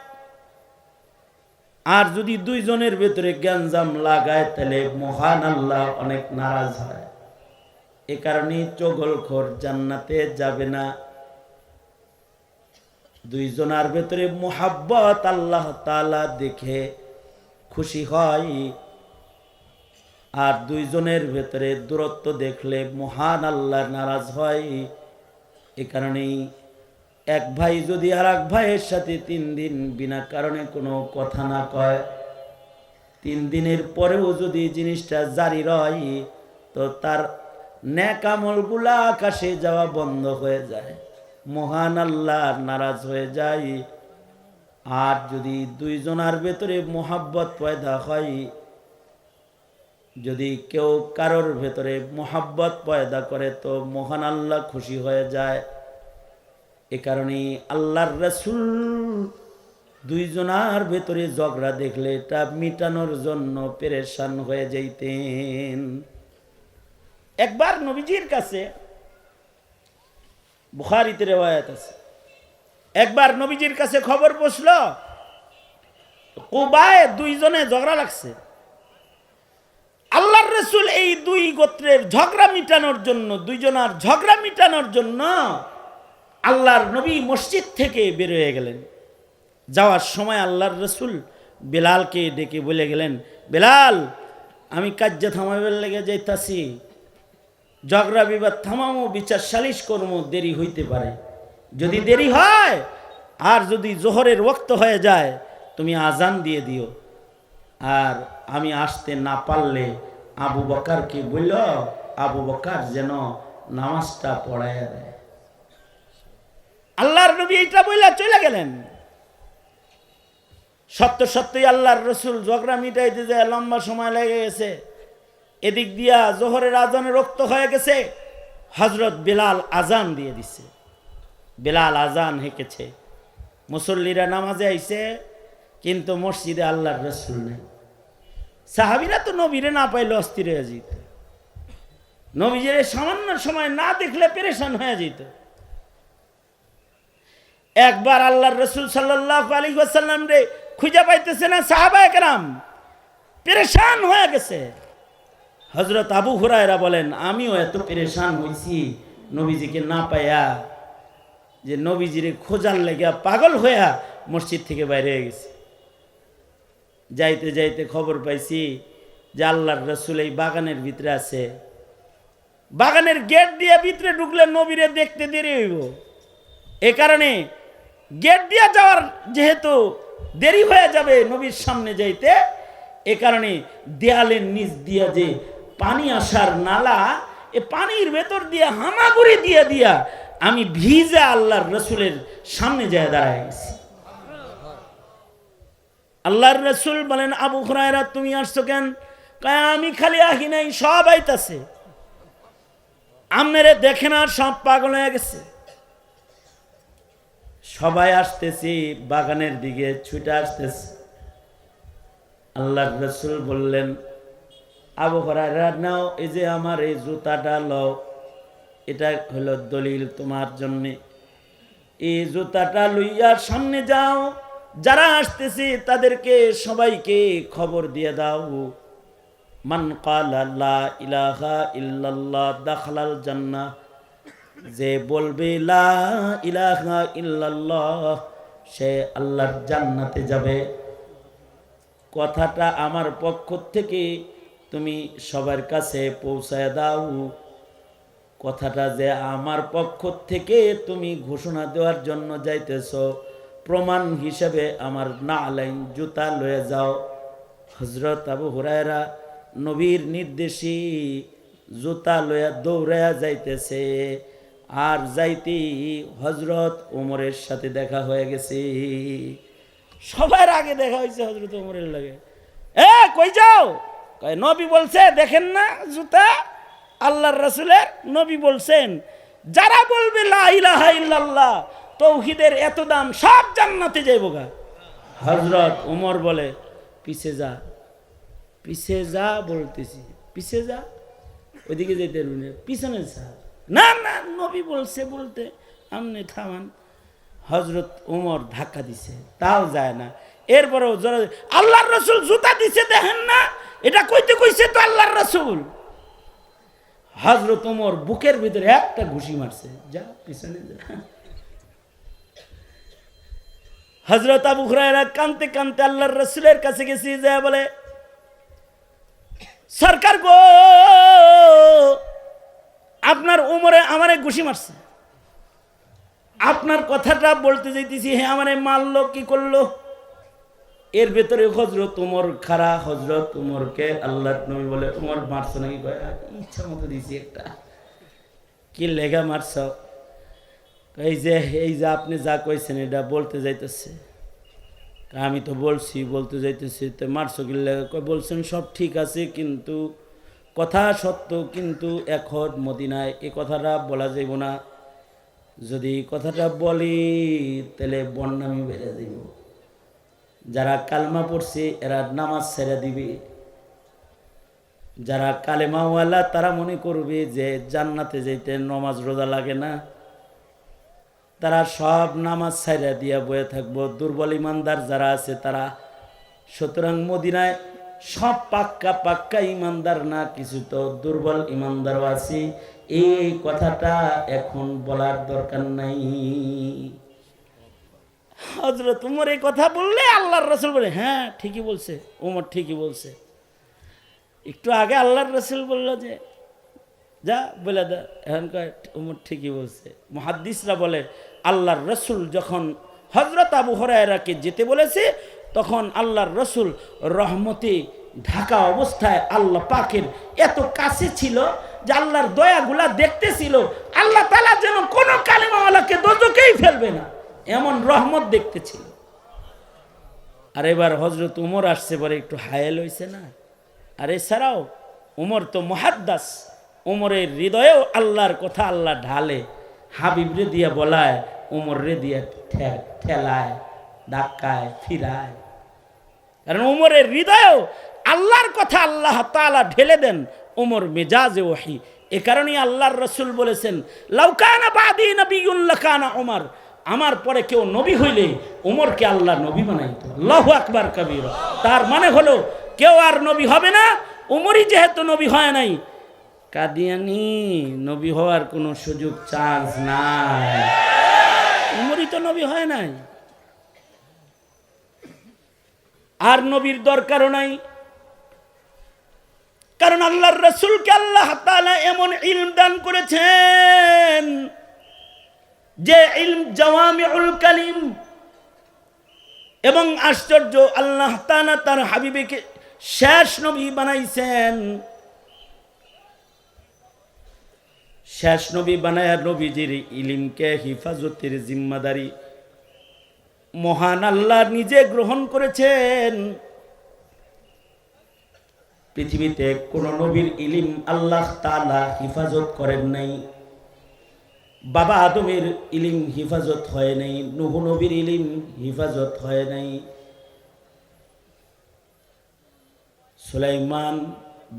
আর যদি দুইজনের ভেতরে গ্যাঞ্জাম লাগায় তাহলে মহান আল্লাহ অনেক নারাজ হয়। এ কারণে চগলখোর জান্নাতে যাবে না। দুইজনের ভেতরে মোহাব্বত আল্লাহ তাআলা দেখে খুশি হয়, আর দুইজনের ভেতরে দূরত্ব দেখলে মহান আল্লাহ নারাজ হয়। এ কারণেই এক ভাই যদি আর এক ভাইয়ের সাথে 3 দিন বিনা কারণে কোনো কথা না কয়, 3 দিনের পরেও যদি জিনিসটা জারি রয়, তো তার নেক আমলগুলা আকাশে যাওয়া বন্ধ হয়ে যায়, মহান আল্লাহ নারাজ হয়ে যায়। আর যদি দুইজনের ভেতরে মোহাব্বত পয়দা হয়, যদি কেউ কারোর ভেতরে মোহাব্বত পয়দা করে তো মহান আল্লাহ খুশি হয়ে যায়। এ কারণে আল্লাহর রাসূল দুইজনার ভেতরে ঝগড়া দেখলে এটা মিটানোর জন্য পেরেশান হয়ে যাইতেন। একবার নবীজির কাছে, বুখারীতে রিওয়ায়াত আছে, একবার নবীজির কাছে খবর পৌঁছলো কুবায় দুইজনে ঝগড়া লাগছে। আল্লাহর রাসূল এই দুই গোত্রের ঝগড়া মিটানোর জন্য, দুইজনার ঝগড়া মিটানোর জন্য আল্লাহর নবী মসজিদ থেকে বের হয়ে গেলেন। যাওয়ার সময় আল্লাহর রাসূল বেলালকে ডেকে বলে গেলেন, বেলাল, আমি কাজ্জা থামাইবার লেগে যাইতাছি, ঝগড়া বিবাদ থামামো, বিচার সালিশ করবো, দেরি হইতে পারে। যদি দেরি হয় আর যদি জোহরের ওয়াক্ত হয়ে যায় তুমি আজান দিয়ে দিও, আর আমি আসতে না পারলে আবু বকরকে বলল আবু বকর যেন নামাজটা পড়াইয়া দেয়। আল্লাহর নবী এইটা বইলা চলে গেলেন। সত্যই আল্লাহর রাসূল ঝগড়া মিটাইতে যায় লম্বা সময় লেগে গেছে। এদিক দিয়া জোহরের আজানের রক্ত হয়ে গেছে, হযরত বেলাল আজান দিয়ে দিছে। বেলাল আজান হেঁকেছে, মুসল্লিরা নামাজে আইছে, কিন্তু মসজিদে আল্লাহর রাসূল নেই। সাহাবীরা তো নবীরে না পাইলে অস্থির হয়ে যেত, নবীজির সামান্য সময় না দেখলে পেরেশান হয়ে যেত। একবার আল্লাহর রাসূল সাল্লাল্লাহু আলাইহি ওয়াসাল্লাম রে খুঁজে পাইতেছে না, সাহাবায়ে কেরাম পেরেশান হয়ে গেছে। হযরত আবু হুরায়রা বলেন, আমিও এত পেরেশান হইছি নবীজিকে না পাইয়া, যে নবীজিরে খোঁজার লেগে পাগল হইয়া মসজিদ থেকে বাইরে হয়ে গেছে। যাইতে যাইতে খবর পাইছি যে আল্লাহর রাসূল এই বাগানের ভিতরে আছে। বাগানের গেট দিয়ে ভিতরে ঢুকলে নবীরে দেখতে দেরি হইব, এ কারণে গেট দিয়ে যাওয়ার যেহেতু দেরি হয়ে যাবে নবীর সামনে যাইতে, এ কারণে দেয়ালের নিচ দিয়া যে পানি আসার নালা, এ পানির ভেতর দিয়ে হামাগুড়ি দিয়ে দিয়া আমি ভিজা আল্লাহর রাসূলের সামনে যায় দাঁড়ায় গেছি। আল্লাহর রাসূল বলেন, আবু হুরায়রা তুমি আসছো কেন? কয় আমি খালি আহি নাই, সব আইতাছে, আপনারে দেখেন আর সব পাগল হয়ে গেছে। সবাই আসতেছি, বাগানের দিকে ছুটে আসতেছে। আল্লাহর রাসূল বললেন, আবু হুরায়রা নাও, এই যে আমার এই জুতাটা লও, এটা হলো দলিল তোমার জন্য। এই জুতাটা লইয়া সামনে যাও, যারা আসতেছে তাদেরকে সবাইকে খবর দিয়ে দাও, মান ক্বালা লা ইলাহা ইল্লাল্লাহ দাখালাল জান্নাহ, যে বলবে লা ইলাহা ইল্লাল্লাহ সে আল্লাহর জান্নাতে যাবে। কথাটা আমার পক্ষ থেকে তুমি সবার কাছে পৌঁছায় দাও। কথাটা যে আমার পক্ষ থেকে তুমি ঘোষণা দেওয়ার জন্য যাইতেছ, প্রমাণ হিসেবে আমার নালাইন জুতা লয়ে যাও। হযরত আবু হুরায়রা নবীর নির্দেশে জুতা লয়া দৌড়ায়া যাইতেছে, আর যাইতে হযরত ওমরের সাথে দেখা হয়ে গেছে। সবার আগে দেখা হয়েছে হযরত ওমরের লাগে। কই যাও? কয় নবী বলছে দেখেন না জুতা আল্লাহর রাসূলের, নবী বলছেন যারা বলবে লা ইলাহা ইল্লাল্লাহ, তৌহিদের এত দাম, সব জান্নাতে যাইব গা। হযরত ওমর বলে পিছে যা, পিছে যা বলতেছি, পিছে যা, ওইদিকে যেতে পিছনে যা। না না, নবী বলছে বলতে আমনে থামান। হযরত ওমর ধাক্কা দিছে, তাও যায় না। এরপরেও আল্লাহর রাসূল জুতা দিছে দেখেন না, এটা কইতে কইছে তো আল্লাহর রাসূল। হযরত ওমর বুকের ভিতরে একটা ঘুষি মারছে, যা পিছনে যা। হযরত আবু হুরায়রা কাঁদতে কাঁদতে আল্লাহর রাসূলের কাছে গেছে, যায় বলে সরকার গো, আপনার ওমরে আমারে ঘুষি মারছে, আপনার কথাটা বলতে যাইতেছি, হ্যাঁ আমারে মারলো, কি করলো? এর ভেতরে হযরত ওমর খাড়া। হযরত ওমরকে আল্লাহর নবী বলে, ওমর মারছো নাকি? ইচ্ছা মতো দিছি একটা। কি লেগা মারছ? এই যে আপনি যা কইছেন এটা বলতে যাইতেছে। আমি তো বলতে যাইতেছি, তো মারছো কি লেগা? বলছেন সব ঠিক আছে, কিন্তু কথা সত্য, কিন্তু এখন মদিনায় এ কথাটা বলা যাইব না। যদি কথাটা বলি তাহলে বন্যামি বেড়ে দিব। যারা কালমা পড়ছে এরা নামাজ ছেড়ে দিবে, যারা কালেমাওয়ালা তারা মনে করবে যে জান্নাতে যেতে নামাজ রোজা লাগে না, তারা সব নামাজ ছাইরা দিয়া বয়ে থাকবো। দুর্বল ইমানদার যারা আছে তারা, সুতরাং মদিনায় সব পাক্কা পাক্কা ইমানদার না, কিছু তো দুর্বল ইমানদারও আছে। এই কথাটা এখন বলার দরকার নাই। হযরত উমর এই কথা বললে আল্লাহর রাসূল বলে হ্যাঁ ঠিকই বলছে, উমর ঠিকই বলছে। একটু আগে আল্লাহর রাসূল বলল যে যা বলে দা, এখন কয় উমর ঠিকই বলছে। মুহাদ্দিসরা বলে আল্লাহর রাসূল যখন হযরত আবু হুরায়রাকে যেতে বলেছে, তখন আল্লাহর রাসূল রহমতে ঢাকা অবস্থায় আল্লাহ পাকের এত কাছে ছিল যে আল্লাহর দয়াগুলা দেখতেছিল। আল্লাহ তাআলা যেন কোনো কালেমাওয়ালাকে দোজখেই ফেলবে না, এমন রহমত দেখতেছিল। আর এবার হযরত উমর আসছে, পরে একটু হায়াল হইছে না। আর এছাড়াও উমর তো মুহাদ্দাস, উমরের হৃদয়েও আল্লাহর কথা আল্লাহ ঢালে, হাবিব রে দিয়া বলায়, উমর রে দিয়া ঠেলায়, ধাক্কায়, ফিরায়। কারণ উমরের হৃদয়েও আল্লাহর কথা আল্লাহ তাআলা ঢেলে দেন উমর মেজাজে ওহী। এ কারণেই আল্লাহর রাসূল বলেছেন লাউ কানা বাদি নবিয়্যুন লাকানা উমর, আমার পরে কেউ নবী হইলে উমরকে আল্লাহ নবী বানাইতো। আল্লাহু আকবার কবীরা। তার মানে হলো কেউ আর নবী হবে না, উমরই যেহেতু নবী হয় নাই, কাদিয়ানি নবী হওয়ার কোনো সুযোগ চান্স নাই। উমরই তো নবী হয় নাই, আর নবীর দরকারও নাই। কারণ আল্লাহর রাসূলকে আল্লাহ তাআলা এমন ইলম দান করেছেন যে ইলম জাওয়ামিউল কালিম। এবং আশ্চর্য, আল্লাহ তাআলা তার হাবিবকে শেষ নবী বানাইছেন। শেষ নবী বানায় নবীজির ইলমকে হিফাজতের জিম্মাদারি মহান আল্লাহ নিজে গ্রহণ করেছেন। পৃথিবীতে কোন নবীর ইলম আল্লাহ তাআলা হিফাজত করেন নাই। বাবা আদমের ইলম হিফাজত হয় নাই, নূহ নবীর ইলম হিফাজত হয় নাই, সুলাইমান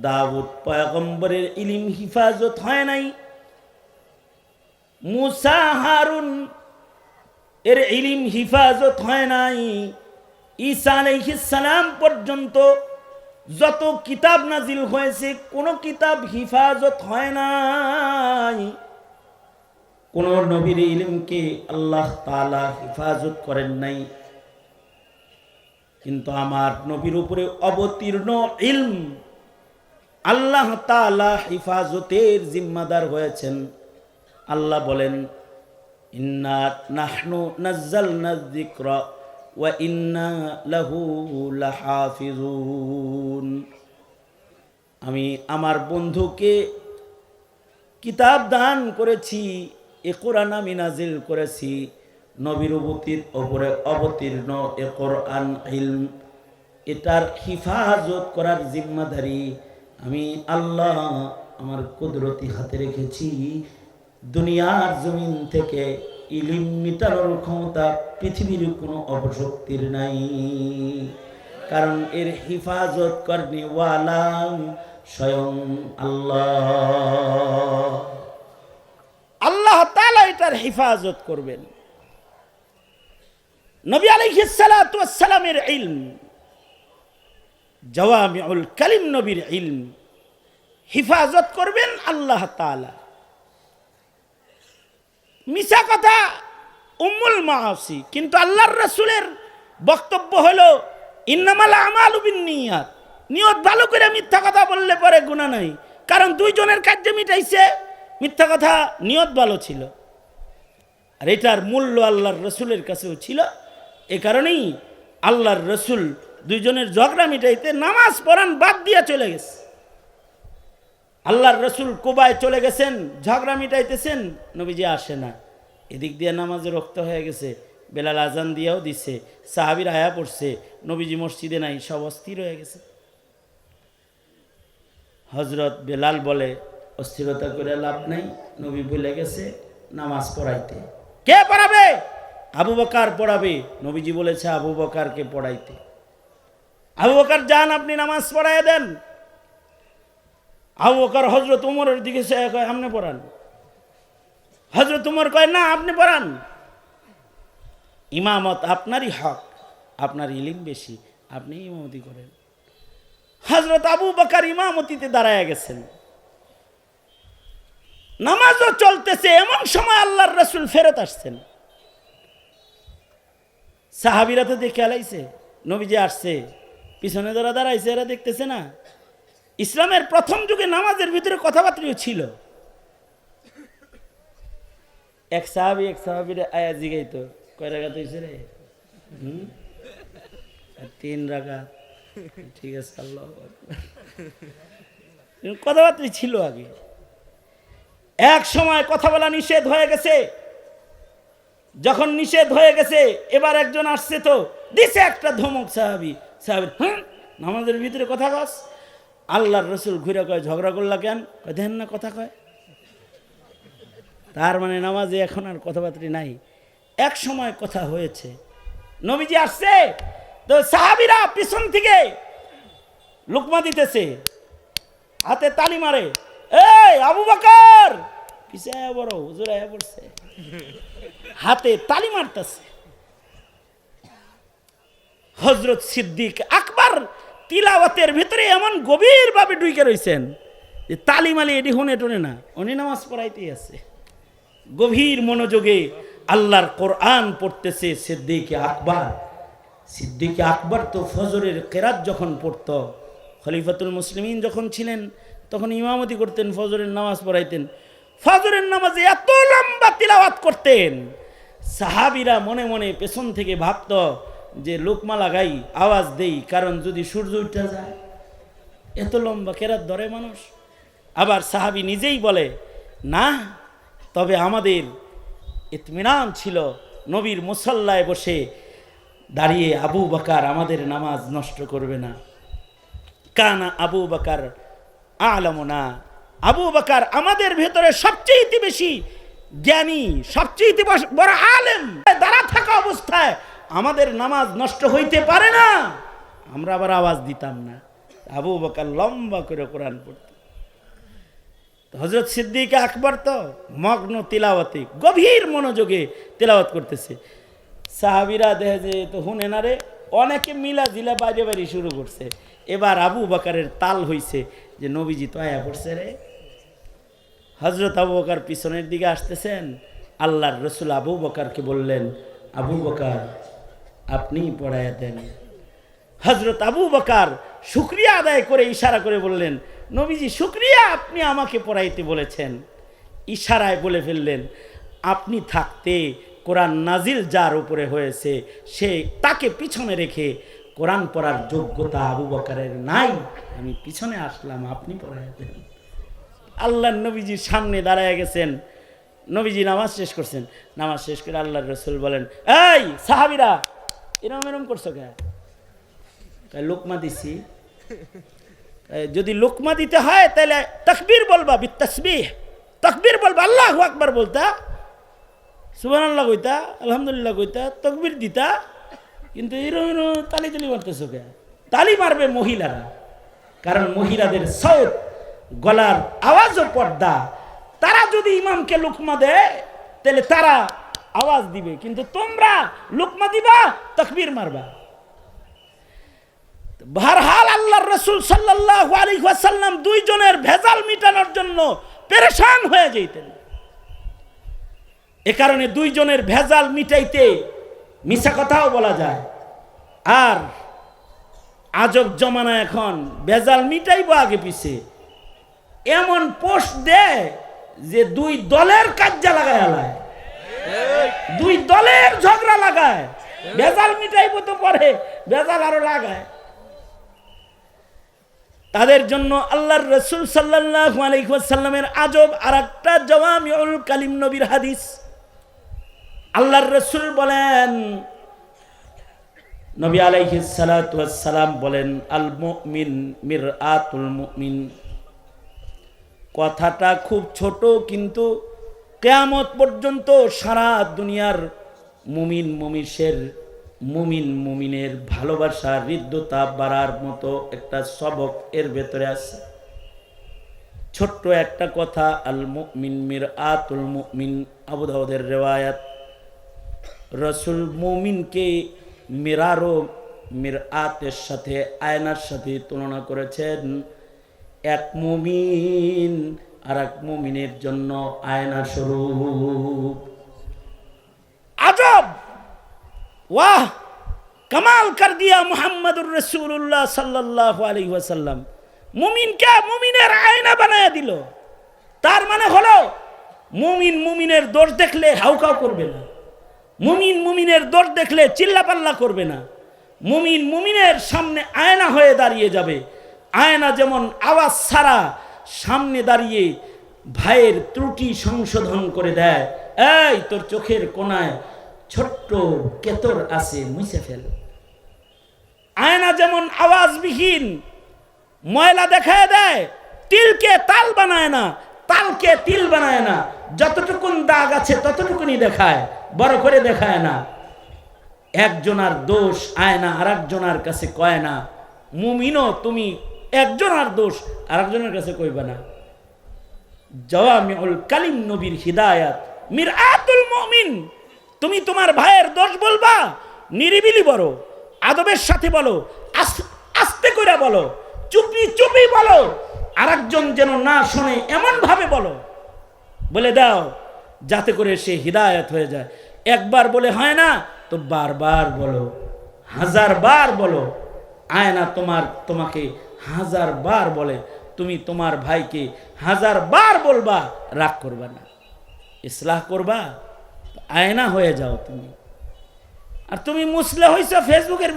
দাউদ পয়গম্বরের ইলম হিফাজত হয় নাই, মুসা হারুন এর ইলম হিফাজত হয় নাই, ঈসা আলাইহিস সালাম পর্যন্ত যত কিতাব নাজিল হয়েছে কোন কিতাব হিফাজত হয় নাই। কোন নবীর ইলমকে আল্লাহ তাআলা হিফাজত করেন নাই। কিন্তু আমার নবীর উপরে অবতীর্ণ ইলম আল্লাহ তাআলা হিফাজতের জিম্মাদার হয়েছেন। আল্লাহ বলেন ইন্না নাহনু নাযালনা যিকরা ওয়া ইন্না লাহু লাহাফিজুন। আমি আমার বন্ধুকে কিতাব দান করেছি, এ কোরআন আমি নাজিল করেছি। নবীর উপরে অবতীর্ণ এ কোরআন ইলম, এটার হিফাজত করার জিম্মাদারি আমি আল্লাহ আমার কুদরতি হাতে রেখেছি। দুনিয়ার জমিন থেকে ইলম মিটানোর ক্ষমতা পৃথিবীর কোনো অপশক্তির নাই, কারণ এর হিফাজত করনে ওয়ালা স্বয়ং আল্লাহ। আল্লাহ তাআলা এটার হিফাজত করবেন। নবী আলাইহিস সালাতু ওয়াস সালামের ইলম, জাওয়ামিউল কালিম নবীর ইলম হিফাজত করবেন আল্লাহ তাআলা। মিছা কথা উম্মুল মাআসি, কিন্তু আল্লাহর রাসূলের বক্তব্য হলো ইন্নামাল আমালু বিন্নিয়াত, নিয়ত ভালো করে মিথ্যা কথা বললে পরে গুনাহ নাই। কারণ দুইজনের কার্য মিটাইছে, মিথ্যা কথা নিয়ত ভালো ছিল, আর এটার মূল্য আল্লাহর রাসূলের কাছেও ছিল। এ কারণেই আল্লাহর রাসূল দুইজনের ঝগড়া মিটাইতে নামাজ পড়ান বাদ দিয়ে চলে গেছে। আল্লাহর রসুল কুবায় চলে গেছেন, ঝগড়া মিটাইতেছেন, নবীজি আসে না। এদিক দিয়ে নামাজে রক্ত হয়ে গেছে, বেলাল আজান দিয়েও দিচ্ছে, সাহাবীর আয়া পড়ছে, নবীজি মসজিদে নাই, সব অস্থির হয়ে গেছে। হজরত বেলাল বলে, অস্থিরতা করে লাভ নাই, নবী বলে গেছে নামাজ পড়াইতে। কে পড়াবে? আবু বকর পড়াবে। নবীজি বলেছে আবু বকরকে পড়াইতে। আবু বকর যান, আপনি নামাজ পড়াইয়া দেন। আবু বকর হযরত ওমরের দিকে চেয়ে কয়, আপনি পড়ান। হযরত ওমর কয়, না আপনি পড়ান, ইমামত আপনারই হক, আপনার ইলম বেশি, আপনি ইমামতি করেন। হযরত আবু বকর ইমামতিতে দাঁড়ায় গেছেন, নামাজও চলতেছে। এমন সময় আল্লাহর রাসূল ফেরত আসছেন। সাহাবীরা তো দেখে আলাইছে নবীজি আসছে, পিছনে যারা দাঁড়াইছে এরা দেখতেছে না। ইসলামের প্রথম যুগে নামাজের ভিতরে কথাবার্তাও ছিল। এক সাহাবীর আয়া জিগাইতো, কয় রাকাত হইছে রে? 3 রাকাত। ঠিক আছে, আল্লাহু আকবার। কথাবার্তা ছিল আগে। এক সময় কথা বলা নিষেধ হয়ে গেছে। যখন নিষেধ হয়ে গেছে, এবার একজন আসছে, তো দিছে একটা ধমক সাহাবী। নামাজের ভিতরে কথা কস? আল্লাহর রসুল ঘুরে কয়, ঝগড়া করলা কেন? কয়, দেখেন না কথা কয়। তার মানে নামাজে এখন আর কথাবার্তা নাই, এক সময় কথা হয়েছে। নবীজি আসছে, তো সাহাবীরা পিছন থেকে লুকমা দিতেছে, হাতে তালি মারে, এই আবু বকর পিছায় বড় হুজুর আয়া পড়ছে, হাতে তালি মারতেছে। হযরত সিদ্দিক আকবর তিলাওয়াতের ভিতরে এমন গভীর ভাবে ঢুকে রয়েছেন যে তালিমালি এটি হুনে টনে না, উনি নামাজ পড়াইতেই আছে। গভীর মনোযোগে আল্লাহর কোরআন পড়তেছে সিদ্দিক আকবর। সিদ্দিক আকবর তো ফজরের কেরাত যখন পড়ত, খলিফাতুল মুসলিমিন যখন ছিলেন, তখন ইমামতি করতেন, ফজরের নামাজ পড়াইতেন। ফজরের নামাজে এত লম্বা তিলাওয়াত করতেন, সাহাবীরা মনে মনে পেছন থেকে ভাবত যে লোকমা লাগাই, আওয়াজ দেই, কারণ যদি সূর্য উঠে যায়, এত লম্বা কেরাত ধরে মানুষ। আবার সাহাবী নিজেই বলে, না, তবে আমাদের ইতমিনান ছিল নবীর মুসল্লায় বসে দাঁড়িয়ে আবু বকর আমাদের নামাজ নষ্ট করবে না। কানা আবু বকর আলামুনা, আবু বকর আমাদের ভেতরে সবচেয়ে বেশি জ্ঞানী, সবচেয়ে বড় আলেম। দাঁড়া থাকা অবস্থায় আমাদের নামাজ নষ্ট হইতে পারে না, আমরা আবার আওয়াজ দিতাম না। আবু বকর লম্বা করে কোরআন পড়ত। হযরত সিদ্দিক আকবর তো মগ্ন তিলাওয়াতে, গভীর মনোযোগে তিলাওয়াত করতেছে। সাহাবীরা দেখে যে তো হুনে না রে, অনেকে মিলা জিলা বাইরে বাইরে শুরু করছে। এবার আবু বকরের তাল হইছে যে নবীজি তো আয়া পড়ছে রে। হযরত আবু বকর পিছনের দিকে আসতেছেন, আল্লাহর রসুল আবু বকরকে বললেন, আবু বকর আপনি পড়ায়া দেন। হযরত আবু বকর শুকরিয়া আদায় করে ইশারা করে বললেন, নবীজি শুকরিয়া, আপনি আমাকে পড়াইতে বলেছেন। ইশারায় বলে ফেললেন, আপনি থাকতে কোরআন নাজিল যার উপরে হয়েছে, সে তাকে পিছনে রেখে কোরআন পড়ার যোগ্যতা আবু বকরের নাই, আমি পিছনে আসলাম, আপনি পড়াইয়া দেন। আল্লাহর নবীজির সামনে দাঁড়ায় গেছেন, নবীজি নামাজ শেষ করছেন। নামাজ শেষ করে আল্লাহর রসুল বলেন, এই সাহাবীরা এরম এরম করছো কে? লোকমা দিছি। যদি লোকমা দিতে হয় তাহলে তাকবীর বলবা, বিতাসবিহ তাকবীর বলবা, আল্লাহু আকবার বলতা, সুবহানাল্লাহ কইতা, আলহামদুলিল্লাহ কইতা, তাকবীর দিতা। কিন্তু এরম এরম তালি তালি মারতেছো কে? তালি মারবে মহিলারা, কারণ মহিলাদের সাউত, গলার আওয়াজও পর্দা। তারা যদি ইমামকে লুকমা দেয় তাহলে তারা আওয়াজ দিবে, কিন্তু তোমরা লুকমা দিবা, তাকবীর মারবা। বহরহাল আল্লাহর রাসূল সাল্লাল্লাহু আলাইহি ওয়াসাল্লাম দুইজনের ভেজাল মিটানোর জন্য পেরেশান হয়ে যেতেন। এ কারণে দুইজনের ভেজাল মিটাইতে মিছা কথাও বলা যায়। আর আজব জমানা, এখন ভেজাল মিটাইবো আগে পিছে এমন পোস্ট দেয় যে দুই দলের কাজ্জা লাগায় আলায়, দুই দলের ঝগড়া লাগায়। ভেজাল মিটাইবো তো পরে ভেজাল আরো লাগায়। তাদের জন্য আল্লাহর রাসূল সাল্লাল্লাহু আলাইহি ওয়াসাল্লামের আজব আরেকটা জাওয়ামিউল কালিম নবীর হাদিস। আল্লাহর রাসূল বলেন, নবী আলাইহিস সালাতু ওয়াস সালাম বলেন, আল মুমিন মিরআতুল মুমিন। কথাটা খুব ছোট, কিন্তু কিয়ামত পর্যন্ত সারা দুনিয়ার মুমিন মুমিনের ভালোবাসা হৃদ্যতা বাড়ার মতো একটা সবক এর ভেতরে আছে। ছোট্ট একটা কথা, আল মুমিন মিরআতুল মুমিন, আবু দাউদের রিওয়ায়াত। রাসূল মুমিনকে মিরআতের সাথে, আয়নার সাথে তুলনা করেছেন। এক মুমিন আর এক মুমিনের জন্য আয়না স্বরূপ। আজব, वाह, कमाल कर दिया मुहम्मदुर रसूलुल्लाह सल्लल्लाहु अलैहि वसल्लम। मुमिन क्या मुमिनेर आयना बनाया दिल। तार माने हलो मुमिन मुमिनेर दोष देखले हाउकाउ करबे ना, मुमिन मुमिनेर दोष देखले चिल्लापाल्ला करबे ना, मुमिन मुमिनेर सामने आयना हये दाঁড়িয়ে যাবে। आयना जेमन आवाज ছাড়া सामने দাঁড়িয়ে ভাইয়ের ত্রুটি সংশোধন করে দেয়, এই তোর চোখের কোণায় ছোট্ট কেতর আছে, মুছে ফেল। আয়না যেমন আওয়াজবিহীন ময়লা দেখায় দেয়, তিলকে তাল বানায় না, তালকে তিল বানায় না। যতটুকুন দাগ আছে ততটুকুনি দেখায়, বড় করে দেখায় না। একজনার দোষ আয়না আরেকজনের কাছে কয় না। মুমিনও তুমি একজনের দোষ আরেকজনের কাছে কইবা না। জাওয়ামিউল কালিম নবীর হিদায়াত, মিরআতুল মুমিন। তুমি তোমার ভাইয়ের দোষ বলবা, নিরিবিলি বলো, আদবের সাথে বলো, আস্তে করে বলো, চুপি চুপি বলো, আরেকজন যেন না শুনে এমন ভাবে বলো, বলে দাও যাতে করে সে হিদায়াত হয়ে যায়। একবার বলে হয় না তো বারবার বলো, 1000 বার বলো। আয়না তোমাকে 1000 বার বলে, তুমি তোমার ভাইকে 1000 বার বলবা, রাগ করবা না, ইসলাহ করবা, আয়না হয়ে যাও তুমি। আর তুমি মুসলে হইছো ফেসবুকের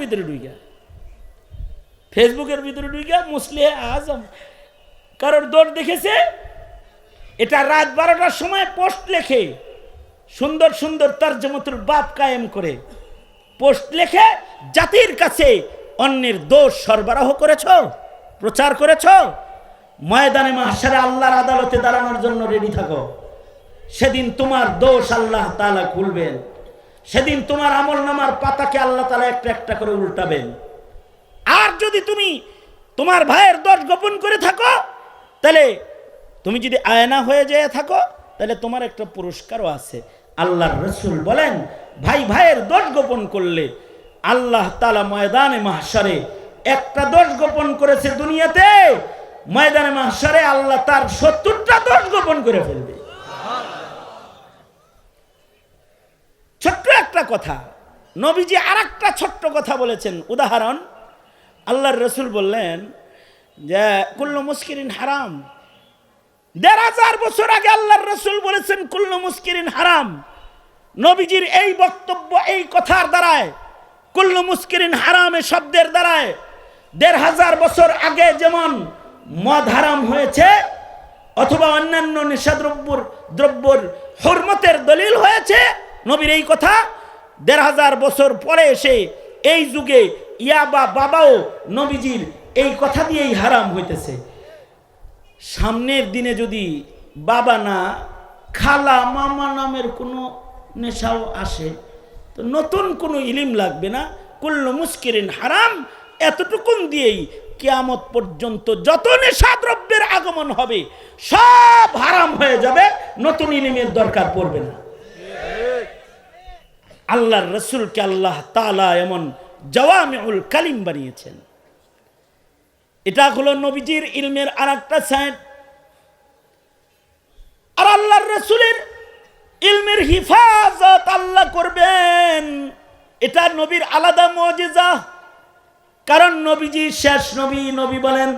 ভিতরে ঢুইকা মুসলে আজম। কারোর দোষ দেখেছে, এটা রাত 12টার সময় পোস্ট লেখে, সুন্দর সুন্দর তরজমাতুল বাপ কায়েম করে পোস্ট লেখে জাতির কাছে অন্যের দোষ সরবরাহ করেছ, প্রচার করেছ। ময়দানে মাহশারে আল্লাহর আদালতে দাঁড়ানোর জন্য রেডি থাকো। সেদিন তোমার দোষ আল্লাহ তাআলা খুলবেন, সেদিন তোমার আমলনামার পাতাকে আল্লাহ তাআলা একটা একটা করে উল্টাবেন। আর যদি তুমি তোমার ভাইয়ের দোষ গোপন করে থাকো, তাহলে তুমি যদি আয়না হয়ে যেয়ে থাকো, তাহলে তোমার একটা পুরস্কারও আছে। আল্লাহর রাসূল বলেন, ভাই ভাইয়ের দোষ গোপন করলে আল্লাহ তাআলা ময়দানে মাহশারে, একটা দোষ গোপন করেছে দুনিয়াতে, ময়দানে মাহশারে আল্লাহ তার 70টা দোষ গোপন করে ফেলবে। ছোট্ট একটা কথা, নবীজি আরেকটা ছোট্ট কথা বলেছেন, উদাহরণ। আল্লাহর রাসূল বললেন যে কুল্লু মুসকিরিন হারাম। 1500 বছর আগে আল্লাহর রাসূল বলেছেন কুল্লু মুসকিরিন হারাম। নবীজির এই বক্তব্য, এই কথার দ্বারায়, কুল্লু মুসকিরিন হারামে শব্দের দ্বারায় 1500 বছর আগে যেমন মদ হারাম হয়েছে অথবা অন্যান্য নেশাদ্রব্যর হুরমতের দলিল হয়েছে, নবীর এই কথা 1500 বছর পরে এসে এই যুগে ইয়াবা বাবাও নবীজির এই কথা দিয়েই হারাম হইতেছে। সামনের দিনে যদি বাবা না খালা মামা নামের কোনো নেশাও আসে, তো নতুন কোনো ইলম লাগবে না। কুল্লু মুসকিরিন হারাম, এতটুকুন দিয়েই কিয়ামত পর্যন্ত যত নেশাদ্রব্যের আগমন হবে সব হারাম হয়ে যাবে, নতুন ইলমের দরকার পড়বে না। আল্লাহর রাসূলকে আল্লাহ তাআলা এমন জাওয়ামিউল কালিম বানিয়েছেন। এটা হলো নবীজির ইলমের আরেকটা সাইড। আর আল্লাহর রাসূলের ইলমের হিফাজত আল্লাহ করবেন, এটা নবীর আলাদা মুজিজা। কারণ নবীজি শেষ নবী, নবী বলেন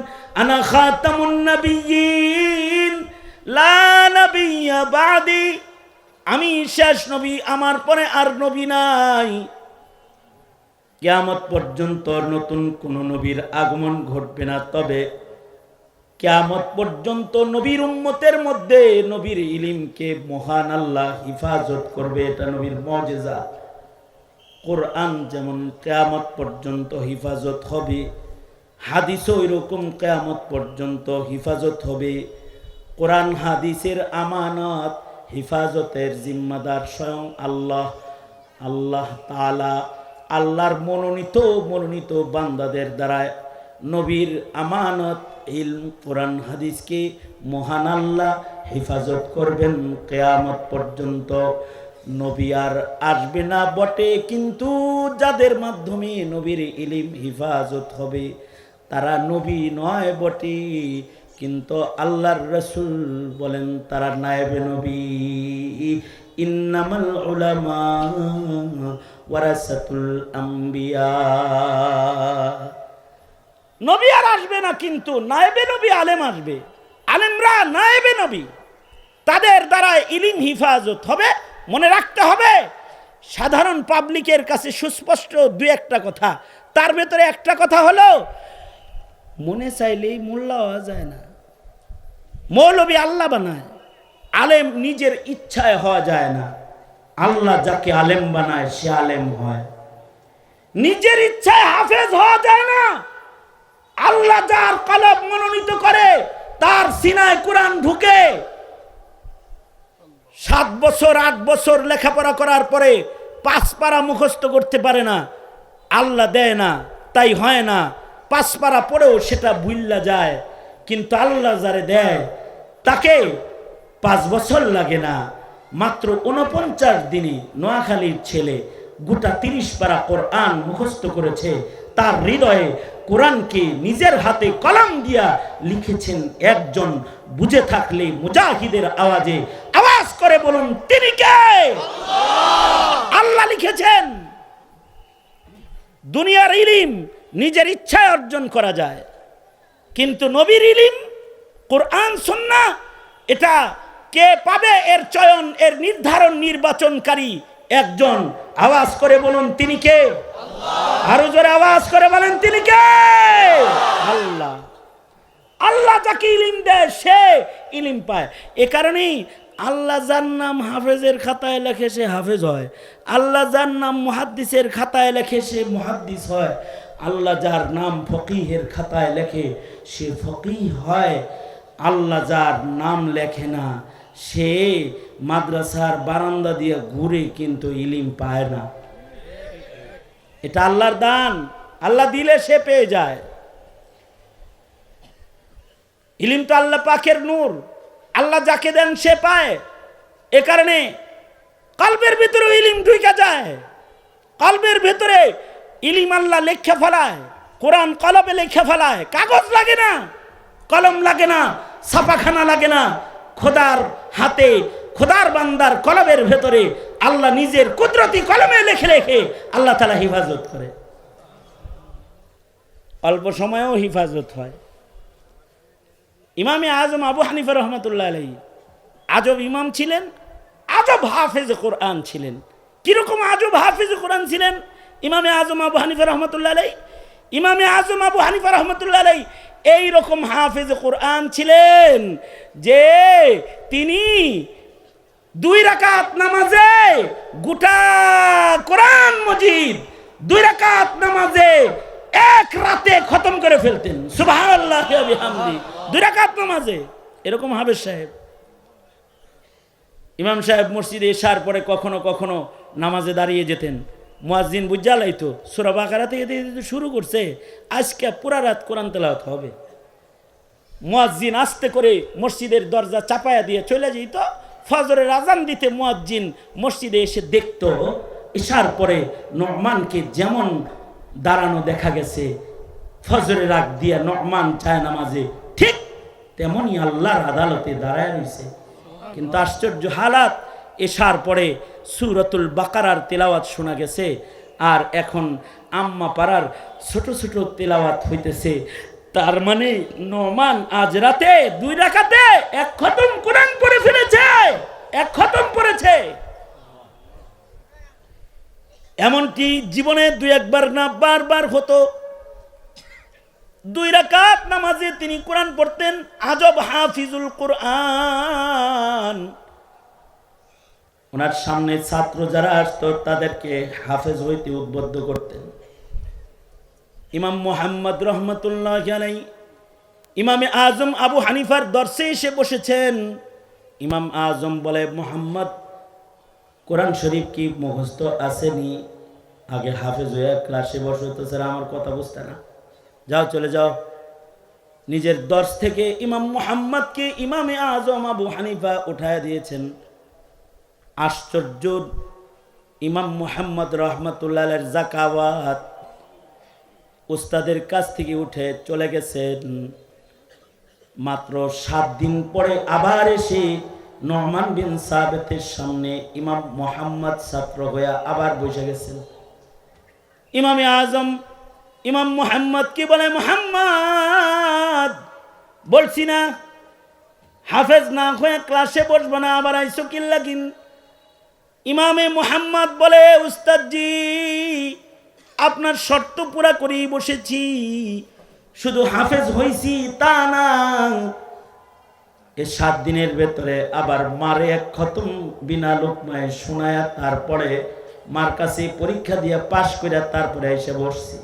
আনা খাতামুন নবিয়্যিন লা নাবিয়্যা বাদি, আমি শেষ নবী, আমার পরে আর নবী নাই। কিয়ামত পর্যন্ত নতুন কোন নবীর আগমন ঘটবে না। তবে কিয়ামত পর্যন্ত নবীর উম্মতের মধ্যে নবীর ইলমকে মহান আল্লাহ হিফাজত করবে, এটা নবীর মুজিজা। কোরআন যেমন কিয়ামত পর্যন্ত হিফাজত হবে, হাদিসও এরকম কিয়ামত পর্যন্ত হিফাজত হবে। কোরআন হাদিসের আমানত হিফাজতের জিম্মাদার স্বয়ং আল্লাহ। আল্লাহ তাআলা আল্লাহর মনোনীত বান্দাদের দ্বারা নবীর আমানত ইলম কোরআন হাদিসকে মহান আল্লাহ হেফাজত করবেন কিয়ামত পর্যন্ত। নবী আর আসবে না বটে, কিন্তু যাদের মাধ্যমে নবীর ইলম হিফাজত হবে তারা নবী নয় বটে, কিন্তু আল্লাহর রাসূল বলেন তারা নায়েবে নবী। ইন্নামাল উলামা ওয়ারাসাতুল আম্বিয়া। নবী আর আসবে না, কিন্তু নায়েবে নবী আলেম আসবে। আলেমরা নায়েবে নবী, তাদের দ্বারা ইলম হিফাজত হবে। মনে রাখতে হবে, সাধারণ পাবলিকের কাছে সুস্পষ্ট দুই একটা কথা, তার ভেতরে একটা কথা হলো মনে চাইলেই মোল্লা হওয়া যায় না। মৌলবী আল্লাহ বানায়, আলেম নিজের ইচ্ছায় হওয়া যায় না। আল্লাহ যাকে আলেম বানায় সে আলেম হয়, নিজের ইচ্ছায় হাফেজ হওয়া যায় না। আল্লাহ যার কলব মনোনীত করে তার সিনায় কোরআন ঢুকে। 7 বছর 8 বছর লেখাপড়া করার পরে 5 পারা মুখস্থ করতে পারে না, আল্লাহ দেয় না, তাই হয় না। 5 পারা পড়েও সেটা ভুল্লা যায়, কিন্তু আল্লাহ যারে দেয় তাকে 5 বছর লাগে না, মাত্র 49 দিনে নোয়াখালীর ছেলে গোটা 30 পারা কোরআন মুখস্থ করেছে। তার হৃদয়ে কোরআনকে নিজের হাতে কলম দিয়া লিখেছেন একজন। বুঝে থাকলে মুজাহিদের আওয়াজে আওয়াজ করে বলুন, তিনি কে? আল্লাহ লিখেছেন। দুনিয়ার ইলম নিজের ইচ্ছায় অর্জন করা যায়, কিন্তু নবীর ইলম কোরআন সুন্নাহ এটা কে পাবে, এর চয়ন, এর নির্ধারণ, নির্বাচনকারী একজন। আওয়াজ করে বলুন, তিনি কে? আরো জোরে আওয়াজ করে বলেন, তিনি কে? আল্লাহ। আল্লাহ যাকে ইলম দেয় সে ইলম পায়। এ কারণেই আল্লাহ যার নাম হাফেজের খাতায় লেখে সে হাফেজ হয়, আল্লাহ যার নাম মুহাদ্দিসের খাতায় লেখে সে মুহাদ্দিস হয়, আল্লাহ যার নাম ফকিহের খাতায় লেখে সে ফকিহ হয়। আল্লাহ যার নাম লেখে না সে মাদ্রাসার বারান্দা দিয়ে ঘুরে কিন্তু ইলম পায় না। এটা আল্লাহর দান, আল্লাহ দিলে সে পেয়ে যায়। ইলম তো আল্লাহ পাকের নূর, আল্লাহ যাকে দেন সে পায়। এ কারণে কলবের ভিতরে ইলম ঢুকে যায়, কলবের ভিতরে ইলম আল্লাহ লেখা ফেলায়, কোরআন কলবে লেখা ফেলায়। কাগজ লাগে না, কলম লাগে না, ছাপাখানা লাগে না, খোদার হাতে, খোদার বান্দার কলবের ভেতরে আল্লাহ নিজের কুদরতি কলমে লেখে রেখে আল্লাহ তাআলা হিফাজত করে। অল্প সময়েও হিফাজত হয়। ইমামে আজম আবু হানিফা রহমতুল্লাহ আলাইহি আজব ইমাম ছিলেন, আজব হাফেজ কোরআন ছিলেন। কিরকম আজব হাফেজ কোরআন ছিলেন ইমামে আজম আবু হানিফা রহমতুল্লাহ আলাইহি? ইমামে আজম আবু হানিফা রহমতুল্লাহ আলাইহি এইরকম হাফেজ কোরআন ছিলেন যে তিনি 2 রাকাত নামাজে গোটা কোরআন মজিদ 2 রাকাত নামাজে এক রাতে খতম করে ফেলতেন। সুবহানাল্লাহি ওয়া বিহামদি। 2 রাকাত নামাজে। এরকম হাফেজ সাহেব, ইমাম সাহেব মসজিদে এশার পরে কখনো কখনো নামাজে দাঁড়িয়ে যেতেন। মুয়াজ্জিন বুঝালাইতো সূরা বাকারা থেকে শুরু করছে, আজকে পুরা রাত কোরআন তেলাওয়াত হবে। মুয়াজ্জিন আস্তে করে মসজিদের দরজা চাপায়া দিয়ে চলে যেত। ফজরের আজান দিতে মুয়াজ্জিন মসজিদে এসে দেখত এশার পরে নু'মানকে যেমন দাঁড়ানো দেখা গেছে ফজরের আগ দিয়ে নু'মান চায় নামাজে, ঠিক তেমনই আল্লাহর আদালতে দাঁড়ায় রয়েছে। কিন্তু আশ্চর্য হালাত, এশার পরে সূরাতুল বাকারার তেলাওয়াত শোনা গেছে, আর এখন আম্মা পাড়ার ছোট ছোট তেলাওয়াত হইতেছে। তার মানে নু'মান আজ রাতে 2 রাকাতে 1 খতম কোরআন পড়ে ফেলেছে, 1 খতম পড়েছে। এমনকি জীবনে 2-1 বার না বারবার হতো। 2 রাকাত নামাজে তিনি কোরআন পড়তেন। আজব হাফিজুল কোরআন। ওনার সামনে ছাত্র যারা আসতো তাদেরকে হাফেজ হইতে উদ্বুদ্ধ করতেন। ইমাম মুহাম্মদ রহমতুল্লাহি আলাইহি ইমামে আজম আবু হানিফার দরসে এসে বসেছেন। ইমাম আজম বলে, মুহাম্মদ কোরআন শরীফ কি মুখস্থ আসেনি? আগে হাফেজ হয়ে ক্লাসে বসো তো স্যার, আমার কথা বুঝতে না, যাও চলে যাও। নিজের দর্শ থেকে ইমাম মুহাম্মদকে ইমামে আজম আবু হানিফা উঠায় দিয়েছেন। আশ্চর্য, ইমাম মুহাম্মদ রহমতুল্লাহের যাকাওয়াত উস্তাদের কাছ থেকে উঠে চলে গেছেন। মাত্র 7 দিন পরে আবার এসে নোমান বিন সাবিতের সামনে ইমাম মুহাম্মদ ছাত্র হয়ে আবার বসে গেছেন। ইমামে আজম ইমাম মুহাম্মদ কি বলে, মুহাম্মদ বলছি না হাফেজ না হয়ে ক্লাসে বসবো না, আবার আইসো কি লাগিন? ইমামে মুহাম্মদ বলে, উস্তাদজি আপনার শর্ত পুরা করেই বসেছি, শুধু হাফেজ হইছি তা না, এই 7 দিনের ভেতরে আবার মারে এক খতম বিনা লোকমায় শোনায়া তারপরে মার কাছে পরীক্ষা দিয়ে পাশ করে তারপরে এসে বসছি।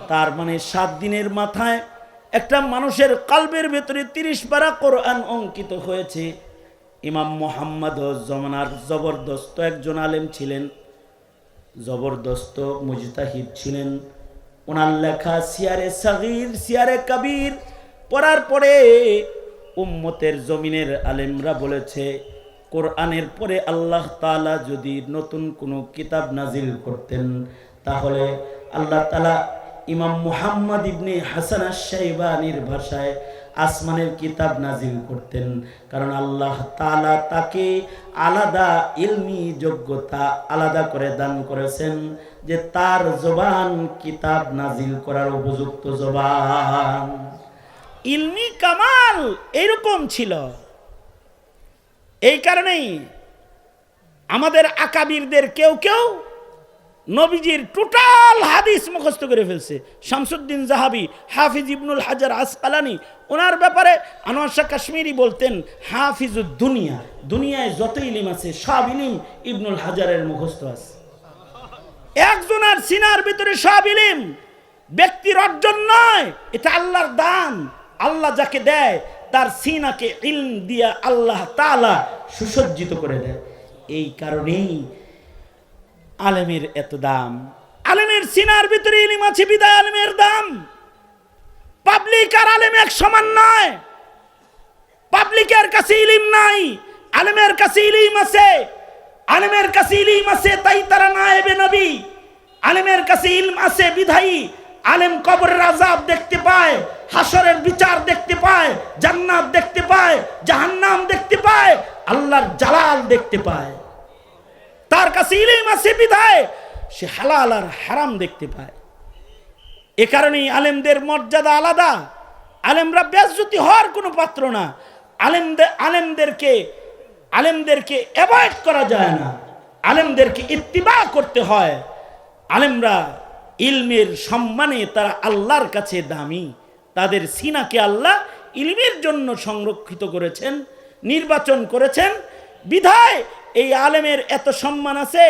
তার মানে 7 দিনের মাথায় একটা মানুষের কলবের ভেতরে 30 পারা কোরআন অঙ্কিত হয়েছে। ইমাম মুহাম্মদ জমানার জবরদস্ত একজন আলেম ছিলেন, জবরদস্ত মুজতাহিদ ছিলেন। ওনার লেখা সিয়ারে সাগীর সিয়ারে কবির পড়ার পরে উম্মতের জমিনের আলেমরা বলেছে, কোরআনের পরে আল্লাহ তাআলা যদি নতুন কোনো কিতাব নাজিল করতেন তাহলে আল্লাহ তাআলা ইমাম মুহাম্মদ ইবনে হাসান আশ-শাইবানির ভাষায় আসমানের কিতাব নাজিল করতেন। কারণ আল্লাহ তাআলা তাকে আলাদা ইলমি যোগ্যতা আলাদা করে দান করেছেন, যে তার জবান কিতাব নাজিল করার উপযুক্ত জবান। ইলমি কামাল এরকম ছিল। এই কারণেই আমাদের আকাবিরদের কেউ কেউ নবীজির টোটাল হাদিস মুখস্থ করে ফেলছে। শামসুদ্দিন জাহাবি, হাফিজ ইবনুল হাজার আসকালানি, ওনার ব্যাপারে আনোয়ার শাহ কাশ্মীরি বলতেন হাফিজুদ দুনিয়া, দুনিয়ায় যত ইলিম আছে সব ইলিম ইবনুল হাজারের মুখস্থ আছে। একজনের সিনার ভিতরে সব ইলিম ব্যক্তির অর্জন নয়, এটা আল্লাহর দান। আল্লাহ যাকে দেয় তার সিনাকে ইলম দিয়া আল্লাহ তাআলা সুসজ্জিত করে দেয়। এই কারণেই আলেমের এত দাম। আলেমের সিনার ভিতরে ইলম আছে বিদায় আলেমের দাম। পাবলিক আর আলেম এক সমান নয়। পাবলিকের কাছে ইলম নাই, আলেমের কাছে ইলম আছে। আলেমের কাছে ইলম আছে তাই তারা নায়েবে নবী। আলেমের কাছে ইলম আছে বিধায়ী আলেম কবরের আযাব দেখতে পায়, হাসরের বিচার দেখতে পায়, জান্নাত দেখতে পায়, জাহান্নাম দেখতে পায়, আল্লাহর জালাল দেখতে পায়। তার কাছে ইলম আছে বিধায় সে হালাল আর হারাম দেখতে পায়। এ কারণেই আলেমদের মর্যাদা আলাদা। আলেমরা বেজ্জতি হওয়ার কোনো পাত্র না। আলেমদেরকে অ্যাভয়েড করা যায় না, আলেমদেরকে ইত্তিবা করতে হয়। আলেমরা ইলমের সম্মানে তারা আল্লাহর কাছে দামি। তাদের সিনাকে আল্লাহ ইলমের জন্য সংরক্ষিত করেছেন, নির্বাচন করেছেন। বিধায় এই আলেমের এত সম্মান আছে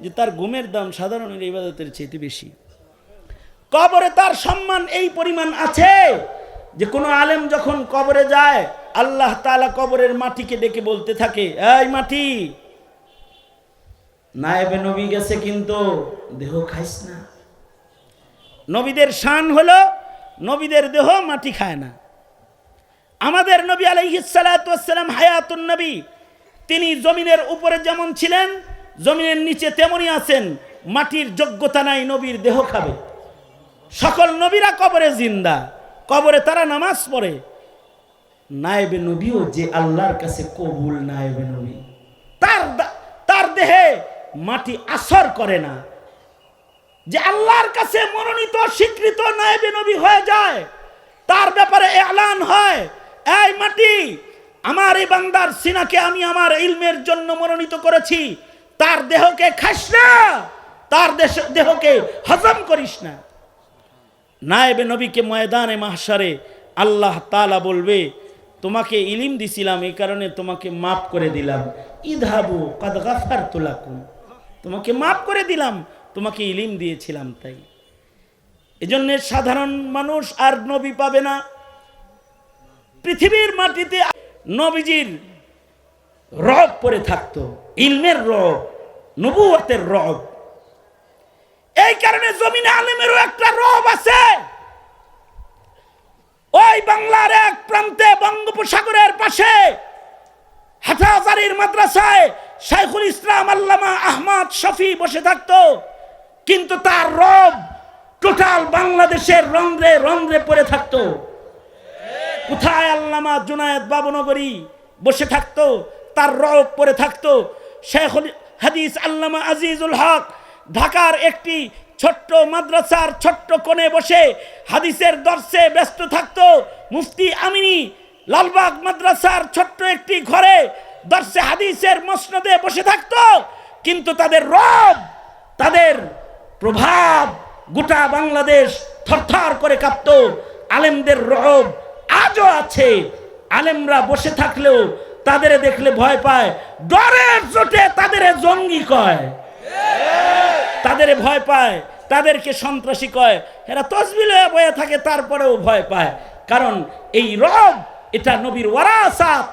যে তার ঘুমের দাম সাধারণের ইবাদতের চেয়ে বেশি। কবরে তার সম্মান এই পরিমাণ আছে যে কোনো আলেম যখন কবরে যায় আল্লাহ তাআলা কবরের মাটিকে ডেকে বলতে থাকে, এই মাটি, নায়েবে নবী গেছে কিন্তু দেহ খাইস না। নবীদের শান হলো নবীদের দেহ মাটি খায় না। আমাদের নবী আলাইহিস সালাতু ওয়াস সালাম হায়াতুন নবী, তিনি জমিনের উপরে যেমন ছিলেন জমিনের নিচে তেমনই আছেন। মাটির যোগ্যতা নাই নবীর দেহ খাবে। সকল নবীরা কবরে জিন্দা, কবরে তারা নামাজ পড়ে। নায়েবে নবীও যে আল্লাহর কাছে কবুল নায়েবে নবী, তার দেহে মাটি আসর করে না। যে আল্লাহর কাছে মনোনীত স্বীকৃত নায়েবে নবী হয়ে যায়, তার ব্যাপারে এলান হয়, এই মাটি, আমার এই বান্দার সিনাকে আমি আমার ইলমের জন্য মনোনীত করেছি, তার দেহকে খাস না, তার দেহকে হজম করিস না। নায়েবে নবীকে ময়দানে মাহশারে আল্লাহ তাআলা বলবে, তোমাকে ইলিম দিছিলাম, এই কারণে তোমাকে মাফ করে দিলাম। ইদহাবু কাদ গাফারতু লাকুম, তোমাকে মাফ করে দিলাম, তোমাকে ইলিম দিয়েছিলাম। তাই এজন্য সাধারণ মানুষ আর নবী পাবে না। পৃথিবীর মাটিতে নবীজির রব পড়ে থাকতো, ইলমের রব, নবুয়তের রব। এই কারণে জমিনে আলেমেরও একটা রব আছে। ওই বাংলার এক প্রান্তে বঙ্গোপসাগরের পাশে হাটহাজারীর মাদ্রাসায় শাইখুল ইসলাম আল্লামা আহমদ শফি বসে থাকতো, কিন্তু তার রব টোটাল বাংলাদেশের রন্ধ্রে রন্ধ্রে পড়ে থাকতো। কোথায় আল্লামা জুনায়েদ বাবুনগরী বসে থাকতো, তার রব পড়ে থাকতো। শেখুল হাদিস আল্লামা আজিজুল হক ঢাকার একটি ছোট্ট মাদ্রাসার ছোট্ট কোণে বসে হাদিসের দর্শে ব্যস্ত থাকতো। মুফতি আমিনী লালবাগ মাদ্রাসার ছোট্ট একটি ঘরে দর্শে হাদিসের মসনদে বসে থাকতো, কিন্তু তাদের রব, তাদের প্রভাব গোটা বাংলাদেশ থরথর করে কাঁপতো। আলেমদের রব আজও আছে। আলেমরা বসে থাকলেও তাদের দেখলে ভয় পায়, ডরের চোটে তাদের জঙ্গি কয়, তাদের ভয় পায়, তাদেরকে সন্ত্রাসী কয়। এরা তসবিহ লয়ে বয়ে থাকে, তারপরেও ভয় পায়। কারণ এই রব, এটা নবীর ওয়ারাসাত।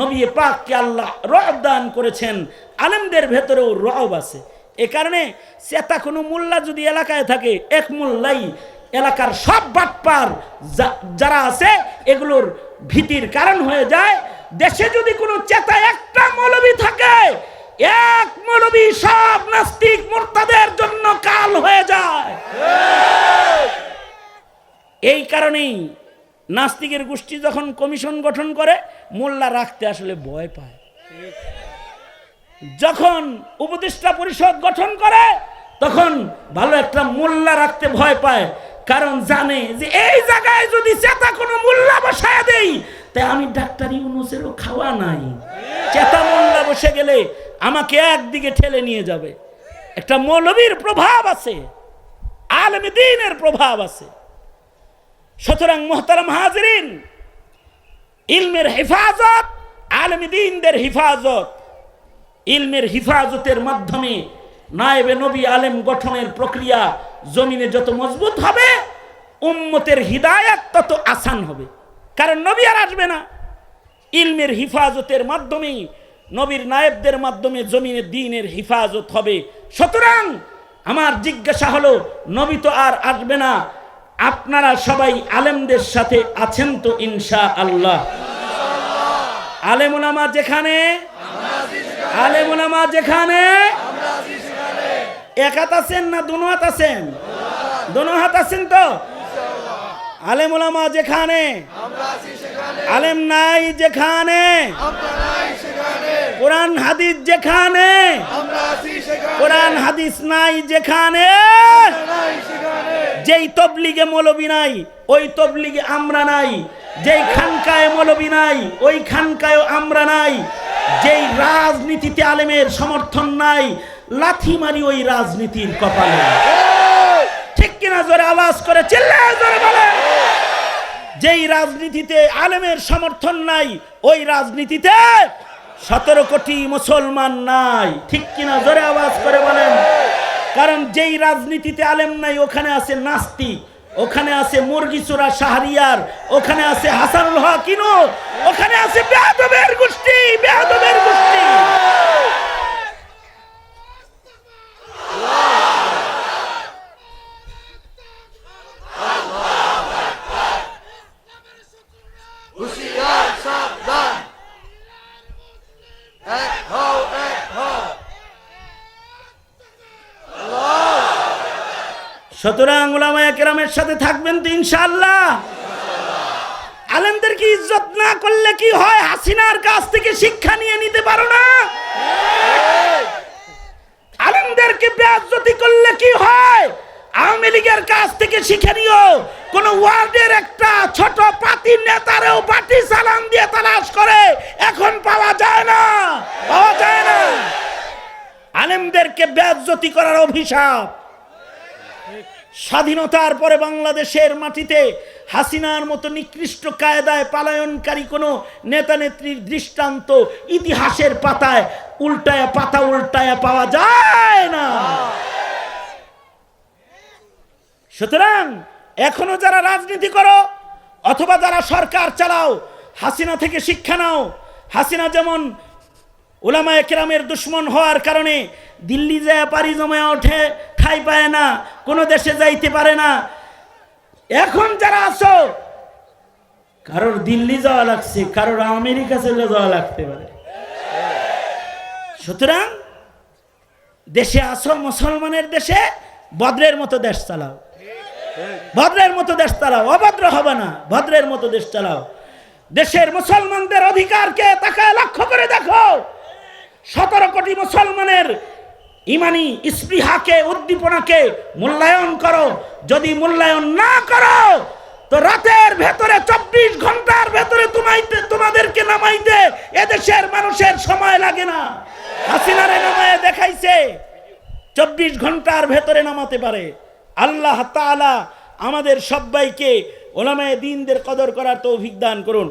নবী পাককে আল্লাহ রব দান করেছেন, আলেমদের ভেতরেও রব আছে। এ কারণে চেতা কোনো মোল্লা যদি এলাকায় থাকে, এক মোল্লাই এলাকার সব বাটপার যারা আছে এগুলোর ভীতির কারণ হয়ে যায়। দেশে যদি কোনো চেতা একটা মৌলবী থাকে, এক মৌলবী সব নাস্তিক মুরতাদের জন্য কাল হয়ে যায়। এই কারণেই নাস্তিকের গোষ্ঠী যখন কমিশন গঠন করে, মোল্লা রাখতে আসলে ভয় পায়। যখন উপদেষ্টা পরিষদ গঠন করে, তখন ভালো একটা মোল্লা রাখতে ভয় পায়। কারণ জানে যে এই জায়গায় যদি চেতা কোনো মোল্লা বসায় দেই, তাই আমি ডাক্তার ইউনূসেরও খাওয়া নাই। চেতা মোল্লা বসে গেলে আমাকে একদিকে ঠেলে নিয়ে যাবে। একটা মৌলবীর প্রভাব আছে, আলেমে দ্বীনের প্রভাব আছে। সুতরাং মুহতারাম হাজিরিন, ইলমের হেফাজত, আলেমে দ্বীনদের হেফাজত, ইলমের হেফাজতের মাধ্যমে নায়েবে নবী আলেম গঠনের প্রক্রিয়া জমিনে যত মজবুত হবে, উম্মতের হিদায়াত তত আসান হবে। কারণ নবী আর আসবে না। ইলমের হেফাজতের মাধ্যমে, নবীর নায়েবদের মাধ্যমে জমিনে দ্বীনের হেফাজত হবে। সুতরাং আমার জিজ্ঞাসা হলো, নবী তো আর আসবে না, আপনারা সবাই আলেমদের সাথে আছেন তো ইনশাআল্লাহ? আলেম উলামা যেখানে, আলেম উলামা যেখানে, এক হাত আছেন না দুনো হাত আছেন? দুনো হাত আছেন তো? আলেম উলামা যেখানে, আলেম নাই যেখানে, কোরআন হাদিস যেখানে, কোরআন হাদিস নাই যেখানে, যেই তবলিগে মৌলবী নাই ওই তবলিগে আমরা নাই, যেই খানকায় মৌলবী নাই ওই খানকায় আমরা নাই, যেই রাজনীতিতে আলেমের সমর্থন নাই, লাথি মারি ওই রাজনীতির কপালে। ঠিক কিনা? জোরে আওয়াজ করে চিল্লায় জোরে বলে। যেই রাজনীতিতে আলেমের সমর্থন নাই, ওই রাজনীতিতে 17 কোটি মুসলমান নাই। ঠিক কিনা? জোরে আওয়াজ করে বলেন। কারণ যেই রাজনীতিতে আলেম নাই, ওখানে আছে নাস্তিক, ওখানে আছে মুরগিচোরা শাহরিয়ার, ওখানে আছে হাসানুল হক ইনু, ওখানে আছে বেয়াদবের গোষ্ঠী, বেয়াদবের গোষ্ঠী। সুতরাং উলামায়ে কেরামের সাথে থাকবেন তো ইনশাআল্লাহ? আলেমদেরকে ইজ্জত না করলে কি হয়? হাসিনার কাছ থেকে শিক্ষা নিয়ে নিতে পারো না? আলেমদেরকে বেইজ্জতি করলে কি হয়? আওয়ামী লীগের কাছ থেকে শিখে নিও। কোন ওয়ার্ডের একটা ছোট পাতি নেতারেও পাটি সালাম দিয়ে তালাশ করে এখন পাওয়া যায় না, পাওয়া যায় না। আলেমদেরকে বেইজ্জতি করার অভিশাপ। স্বাধীনতার পরে বাংলাদেশের মাটিতে হাসিনার মতো নিকৃষ্ট কায়দায় পালায়নকারী কোনো নেতা নেত্রীর দৃষ্টান্ত ইতিহাসের পাতায় পাতা উল্টায়া পাওয়া যায় না। সুতরাং এখনো যারা রাজনীতি করো অথবা যারা সরকার চালাও, হাসিনা থেকে শিক্ষা নাও। হাসিনা যেমন উলামায়ে কেরামের দুশ্মন হওয়ার কারণে দিল্লি যায় পাড়ি জমায়া ওঠে, ঠাই পায় না, কোনো দেশে যাইতে পারে না। এখন যারা আছো, কারোর দিল্লি যাওয়া লাগছে, কারোর আমেরিকা চলে যাওয়া লাগতে পারে। সুতরাং দেশে আসো, মুসলমানের দেশে, ভদ্রের মতো দেশ চালাও, ভদ্রের মতো দেশ চালাও, অভদ্র হবে না, ভদ্রের মতো দেশ চালাও। দেশের মুসলমানদের অধিকারকে তাকায় লক্ষ্য করে দেখো। 17 কোটি মুসলমানের ইমানি স্পৃহাকে, উদ্দীপনাকে মূল্যায়ন করো। যদি মূল্যায়ন না করো তো রাতের ভেতরে 24 ঘন্টার ভেতরে তোমাদেরকে নামাইতে এদেশের মানুষের সময় লাগে না। হাসিনারে নামায় দেখাইছে, 24 ঘন্টার ভেতরে নামাতে পারে। আল্লাহ তাআলা আমাদের সবাইকে উলামায়ে দ্বীনদের কদর করার তৌফিক দান করুন।